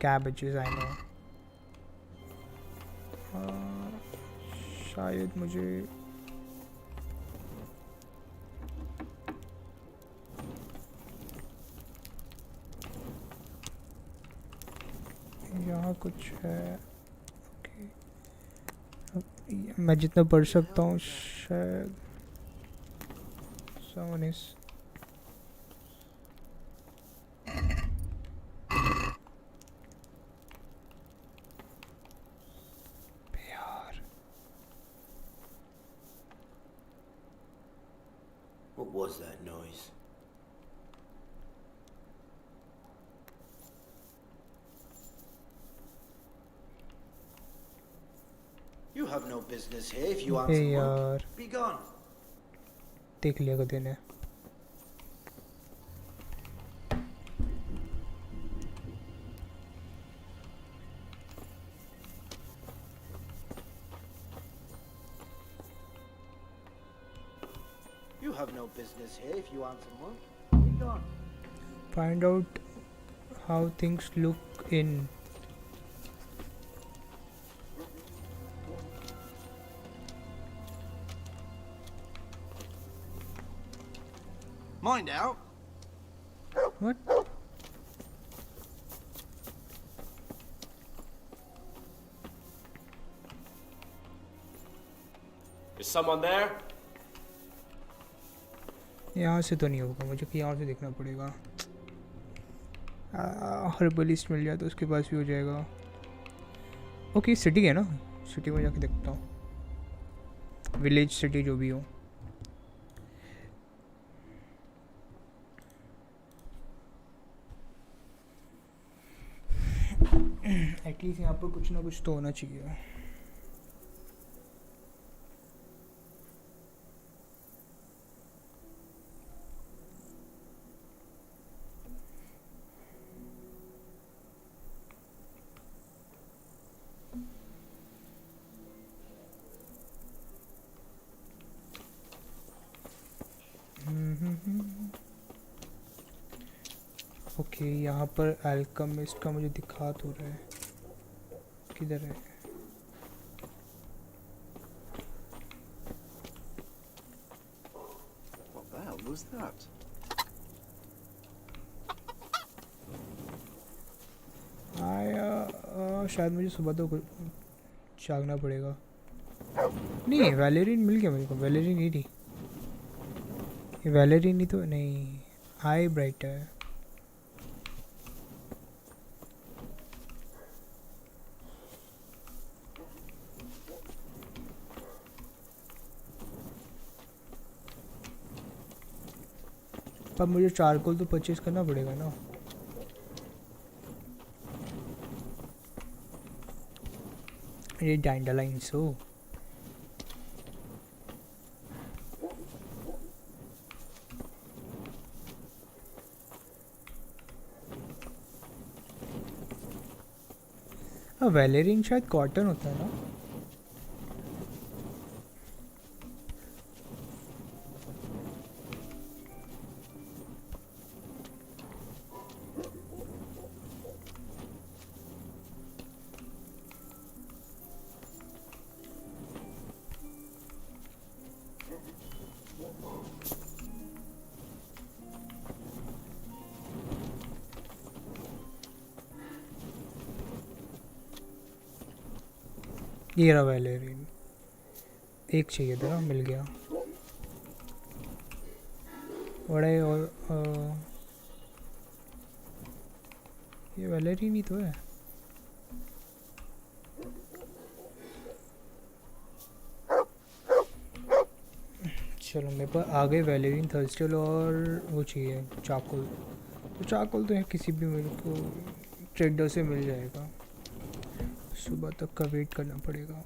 कैबेजेस, आई नो। शायद मुझे यहाँ कुछ है। ओके, मैं जितना पढ़ सकता हूँ शायद someone is What was that noise? You have no business here if you aren't Hey, work. Be gone. देख लिया कभी ने You have no business here if you aren't work. Be gone. find out how things look in Mind out. what Is someone there? यहाँ से तो नहीं होगा मुझे कि यहाँ से देखना पड़ेगा हर्बलिस्ट मिल जाए तो उसके पास भी हो जाएगा ओके सिटी है ना सिटी में जाके देखता हूँ विलेज सिटी जो भी हो एटलीस्ट यहाँ पर कुछ ना कुछ तो होना चाहिए ओके यहाँ पर अल्केमिस्ट का मुझे दिखा तो रहा है किधर है What the hell was that? आया शायद मुझे सुबह तो जागना पड़ेगा नहीं वैलेरिन मिल गया मेरे को वैलेरिन नहीं थी ये वैलेरिन नहीं तो नहीं हाई ब्राइट है अब मुझे चारकोल तो परचेज करना पड़ेगा ना ये डैंडलाइन्स हो वैलेरिन शायद कॉटन होता है ना ये रहा वैलेरिन एक चाहिए था मिल गया बड़े और ये वैलेरिन ही तो है चलो मेरे पास आ गए वैलेरिन थर्स्टल और वो चाहिए चाकुल तो चाकुल तो है किसी भी मेरे को ट्रेडर से मिल जाएगा सुबह तक का वेट करना पड़ेगा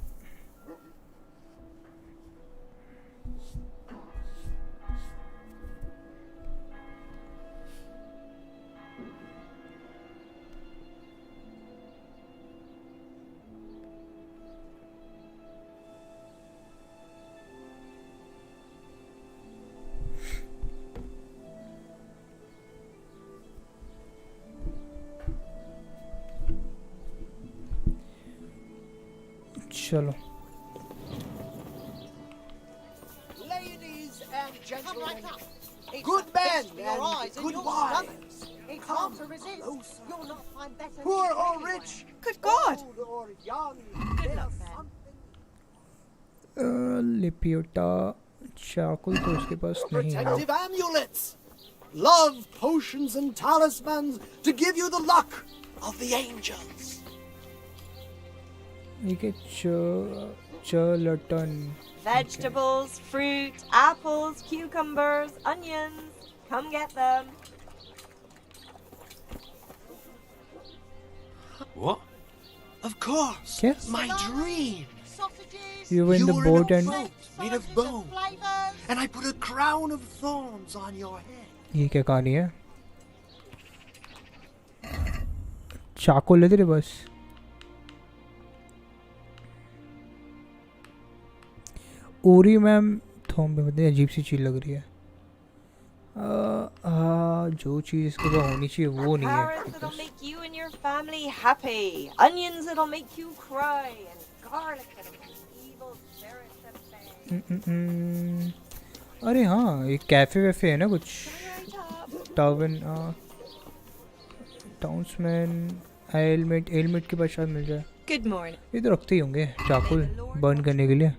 चलो Ladies and gentlemen, good men and good wives, come close. You'll not find better. Poor or rich, Good God! old or young, Good there's luck, man. something लिपियोटा चाकुल तो उसके पास नहीं है। Protective amulets! Love potions and talismans to give you the luck of the angels. ये क्या चलटन? Vegetables, fruit, apples, cucumbers, onions. Come get them. What? Of course. Yes. My dream. You were in the You boat a and boat made of bone, and I put a crown of thorns on your head. ये क्या कहानी है? चाकू ले तेरे बस। ओरी ma'am थॉम पे मतलब अजीब सी चीज लग रही है। जो चीज इसके पास होनी चाहिए वो नहीं है। Carrots that'll make you and your family happy. Onions that'll make you cry. And garlic that'll make evil spirits at bay. अरे हाँ एक कैफे वैफे है ना कुछ टाउन टाउन्समैन एलमेट के पास शायद मिल जाए। Good morning. ये तो रखते ही होंगे चाकुल बर्न करने के लिए।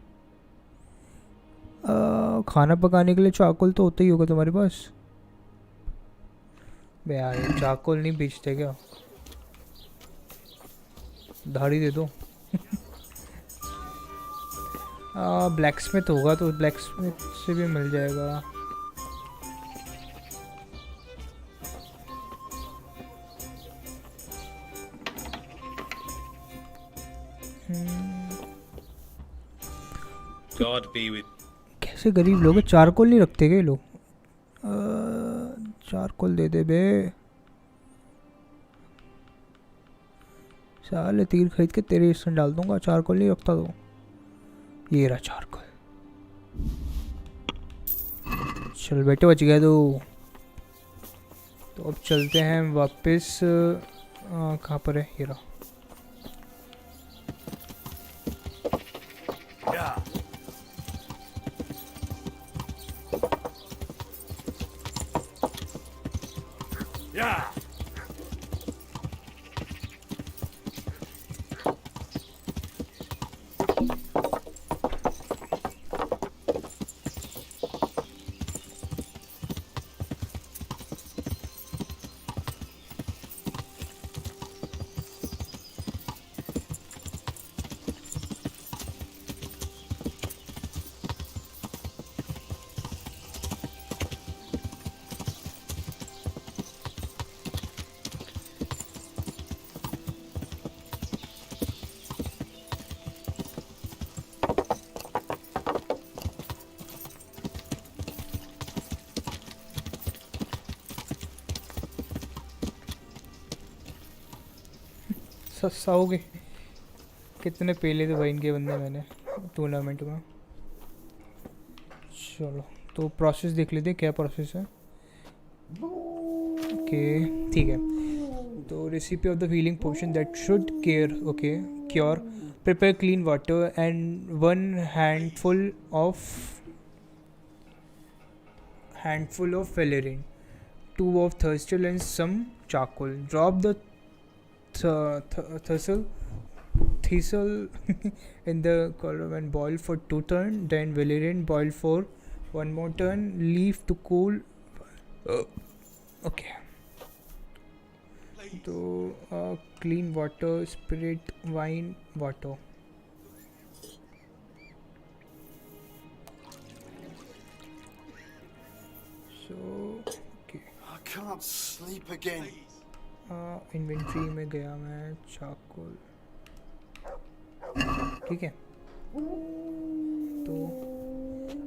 खाना पकाने के लिए चाकुल तो होता ही होगा तुम्हारे पास। बे यार ये चाकुल नहीं बेचते क्या? धाड़ी दे दो। ब्लैकस्मिथ होगा तो ब्लैकस्मिथ से भी मिल जाएगा। God be with. कैसे गरीब लोग हैं, चारकोल नहीं रखते क्या ये लोग? चारकोल दे दे बे। साले तीर खरीद के तेरे इसमें डाल दूंगा। चारकोल नहीं रखता तो। ये रहा चारकोल। चल बेटे बच गया तो अब चलते हैं वापस। कहाँ पर है? ये रहा। सस्ता हो गए। कितने पेले थे भाई इनके बंदे मैंने टूर्नामेंट में। चलो तो प्रोसेस देख लेते हैं क्या प्रोसेस है। ओके ठीक है। तो recipe of the healing potion that should cure prepare clean water and 1 handful of valerian, 2 of thistle and some charcoal. Drop the thistle in the column and boil for 2 turns. Then valerian boil for 1 more turn. Leave to cool. Okay. So clean water, spirit, wine, water. So okay. I can't sleep again. Inventory में गया मैं। Charcoal ठीक है। तो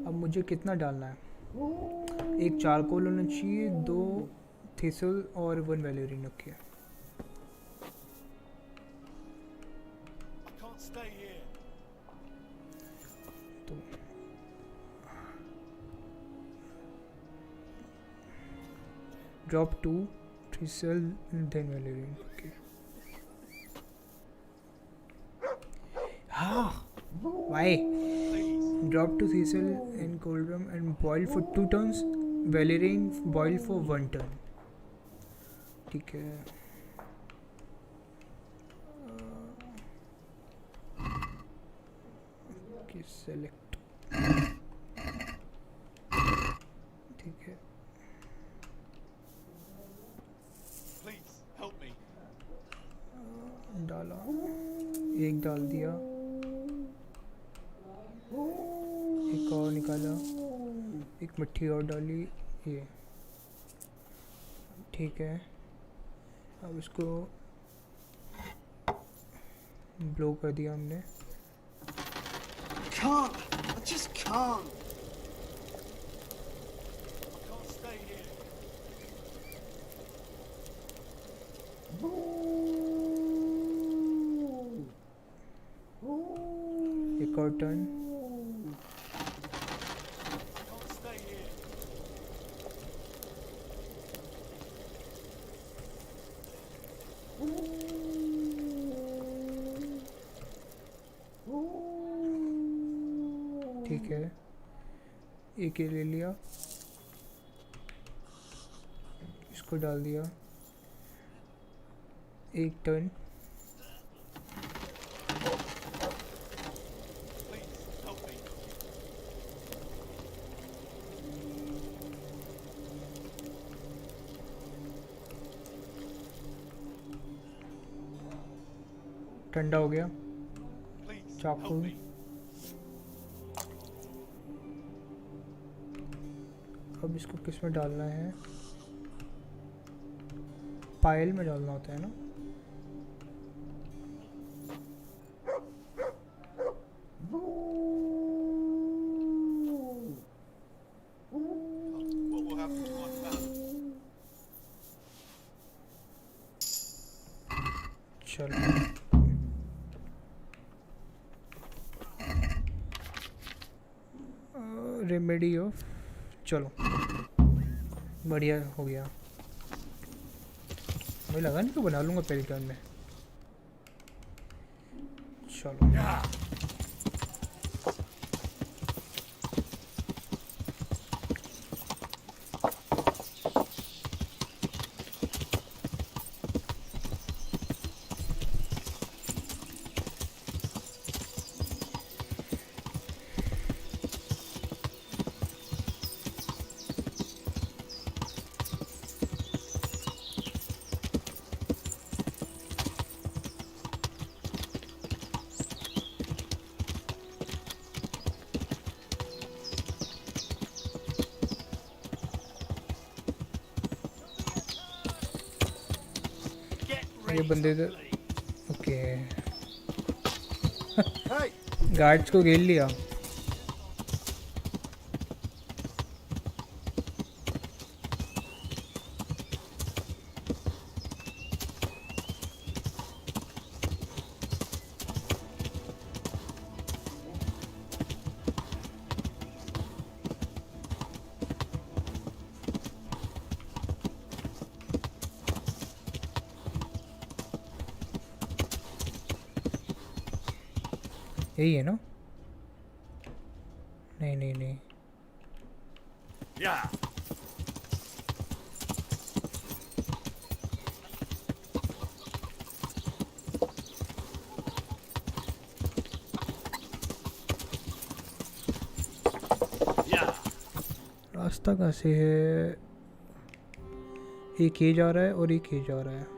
अब मुझे कितना डालना है? 1 चारकोल होना चाहिए, 2 थिसल और 1 वैलेरिन रखिए। तो drop 2 thistle then valerian. Okay. Why? Drop to thistle in cold room and boil for 2 turns. Valerian boil for 1 turn. ठीक है। सेलेक्ट, ठीक है। डाला, एक डाल दिया, एक और निकाला, एक मिट्टी और डाली, ये ठीक है। अब इसको ब्लो कर दिया हमने। Can't. I just can't. एक और टर्न, ठीक है। एक ये ले लिया, इसको डाल दिया, एक टर्न, ठंडा हो गया चाकू। अब इसको किस में डालना है? पायल में डालना होता है ना? चलो रेमेडी ऑफ, चलो बढ़िया हो गया। मुझे लगा नहीं तो बना लूँगा पेलिकन में। चलो ये बंदे तो ओके गार्ड्स को घेर लिया। यही है ना? नहीं नहीं नहीं रास्ता कहाँ से है? एक ये जा रहा है और एक ये जा रहा है।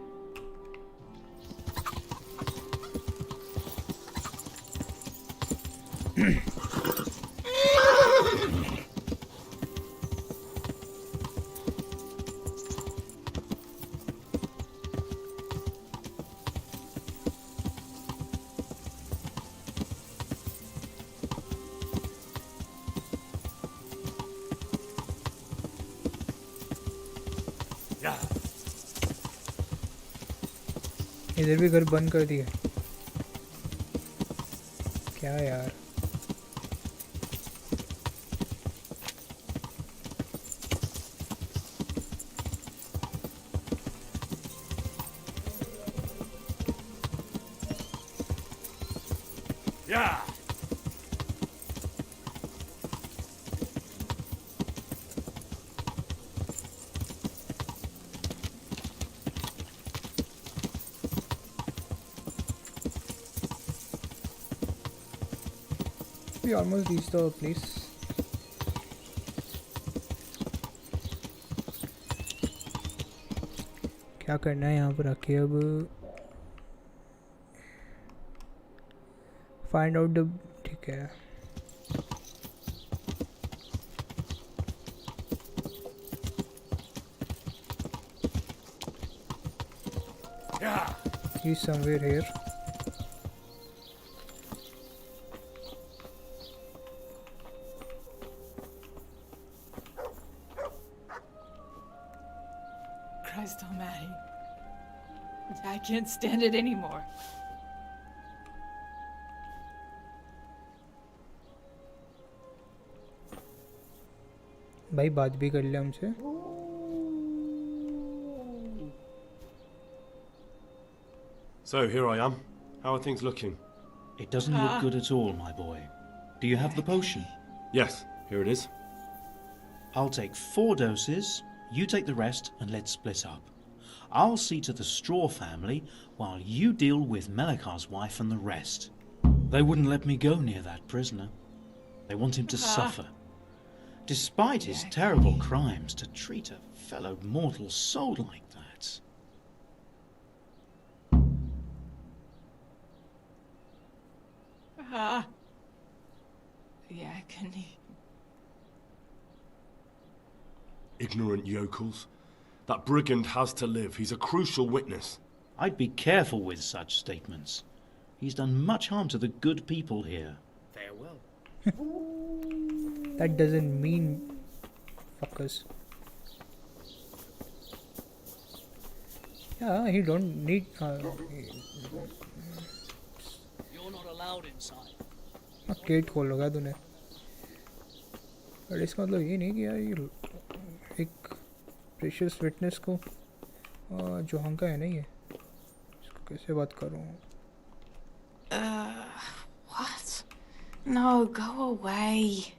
इधर भी घर बंद कर दिया क्या यार? we almost reached the place. क्या करना है यहाँ पर आके अब? Find out the ठीक है. He's somewhere here. Christ almighty. I can't stand it anymore. भाई बात भी कर ले हमसे. So, here I am. How are things looking? It doesn't look good at all, my boy. Do you have the potion? Yes, here it is. I'll take 4 doses, you take the rest, and let's split up. I'll see to the Straw family, while you deal with Melikar's wife and the rest. They wouldn't let me go near that prisoner. They want him to suffer. Despite his terrible crimes, to treat a fellow mortal soul like that. Yeah, can he? Ignorant yokels. That brigand has to live. He's a crucial witness. I'd be careful with such statements. He's done much harm to the good people here. Farewell. That doesn't mean fuckers. Yeah, he don't need. You're not allowed inside. Gate खोल लगा तूने. But इसका मतलब ये नहीं कि यार ये एक प्रेशियस विटनेस को जो हंका है ना ये इसको कैसे बात करूँ. What? No, go away.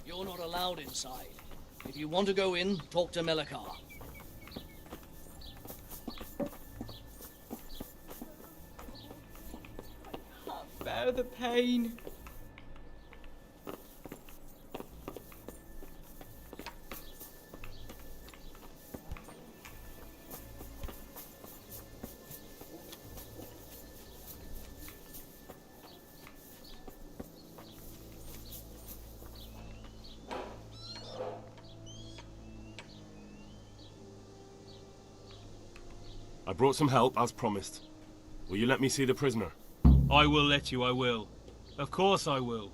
You're not allowed inside. If you want to go in, talk to Melikar. Can't bear the pain. I brought some help, as promised. Will you let me see the prisoner? I will let you, I will. Of course I will.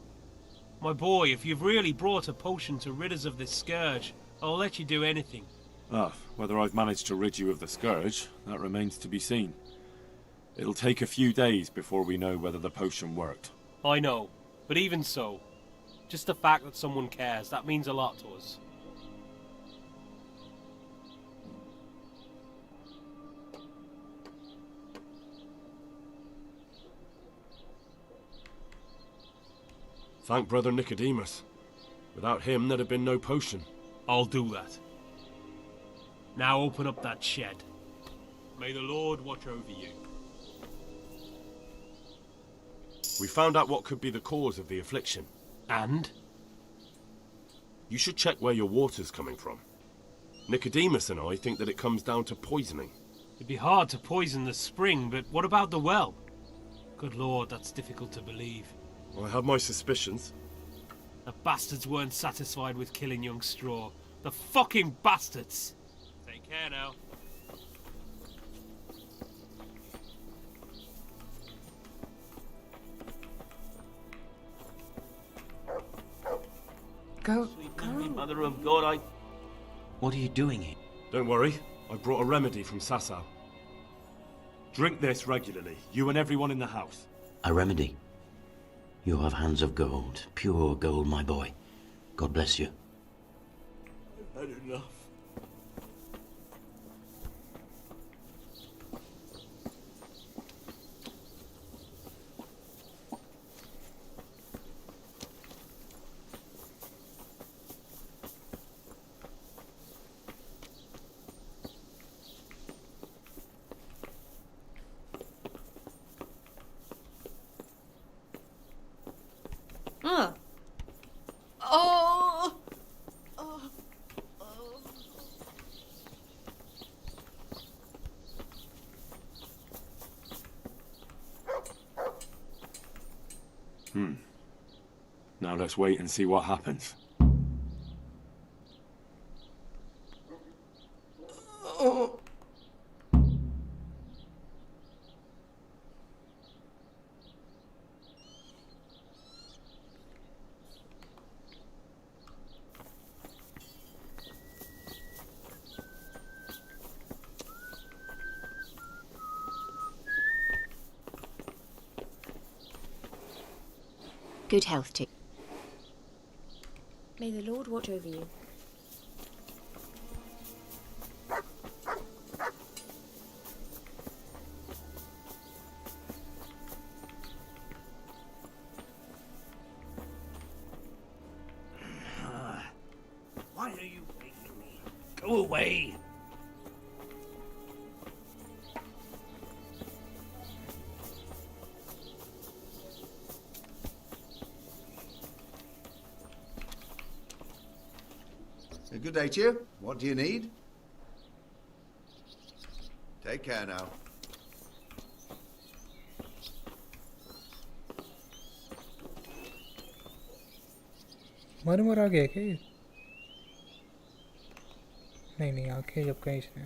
My boy, if you've really brought a potion to rid us of this scourge, I'll let you do anything. Ah, whether I've managed to rid you of the scourge, that remains to be seen. It'll take a few days before we know whether the potion worked. I know, but even so, just the fact that someone cares, that means a lot to us. Thank Brother Nicodemus. Without him, there'd have been no potion. I'll do that. Now open up that shed. May the Lord watch over you. We found out what could be the cause of the affliction. And? You should check where your water's coming from. Nicodemus and I think that it comes down to poisoning. It'd be hard to poison the spring, but what about the well? Good Lord, that's difficult to believe. I have my suspicions. The bastards weren't satisfied with killing young Straw. The fucking bastards! Take care now. Go. Mother of God, What are you doing here? Don't worry, I brought a remedy from Sasau. Drink this regularly, you and everyone in the house. A remedy? You have hands of gold, pure gold, my boy. God bless you. I've had enough. Now let's wait and see what happens. Good health to you. May the Lord watch over you. Why are you waking me? Go away! Good day to you. What do you need? Take care now. मर आ गया क्या ये? नहीं आंखें जब कहीं इसने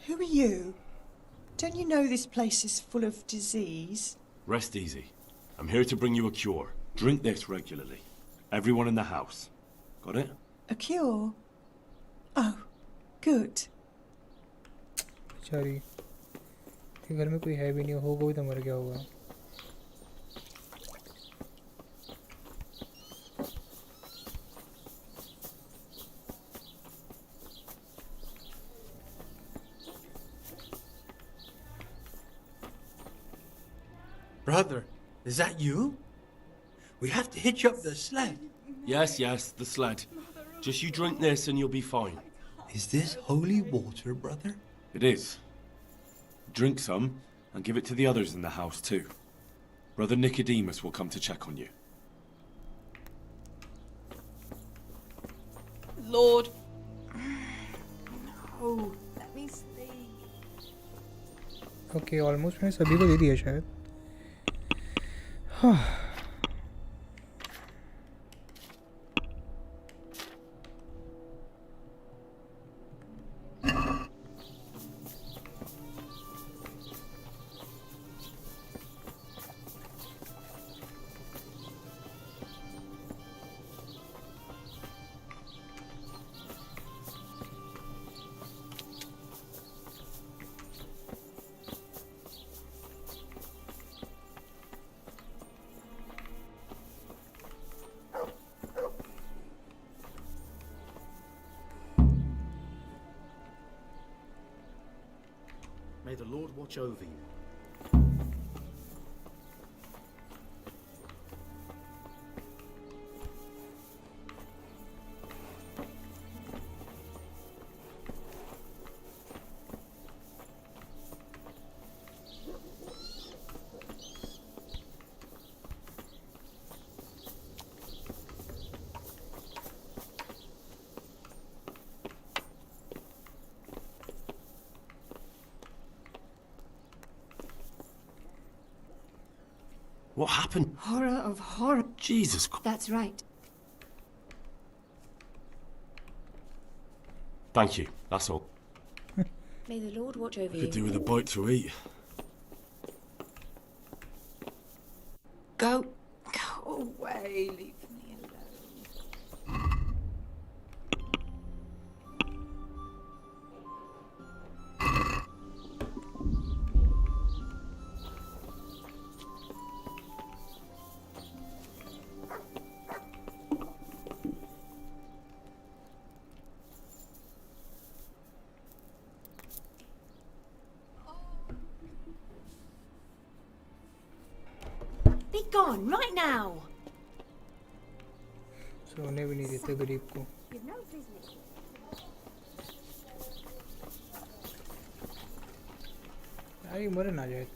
Who are you? Don't you know this place is full of disease? Rest easy. I'm here to bring you a cure. Drink this regularly. Everyone in the house. Got it? A cure? Oh, good. बेचारी के घर में कोई है भी नहीं होगा भी तो मर गया होगा Brother, is that you? We have to hitch up the sled. Yes, the sled. Just you drink this and you'll be fine. Is this holy water, brother? It is. Drink some and give it to the others in the house too. Brother Nicodemus will come to check on you. Lord. No, let me sleep. Okay almost मैंने सभी को दे दिया शायद हाँ May the Lord watch over you. What happened? Horror of horror. Jesus Christ. That's right. Thank you. That's all. May the Lord watch over I you. could do with a bite to eat. Go away. Leave me alone. Be gone right now. सोने भी नहीं देते गरीब को You've no business. अरे मरे ना जाए.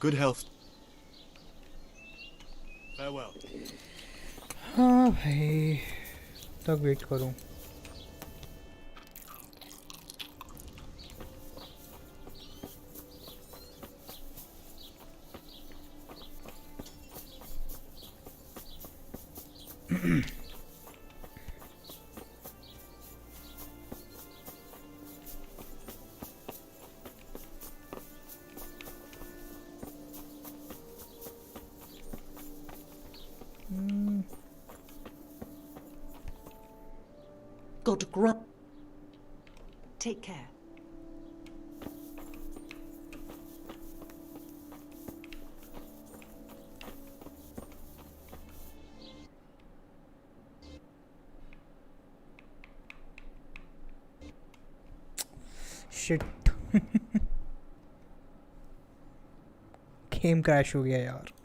Good health. Farewell. हाँ भाई तक वेट करूँ. God grant. Take care. Shit. Game crash हो गया यार.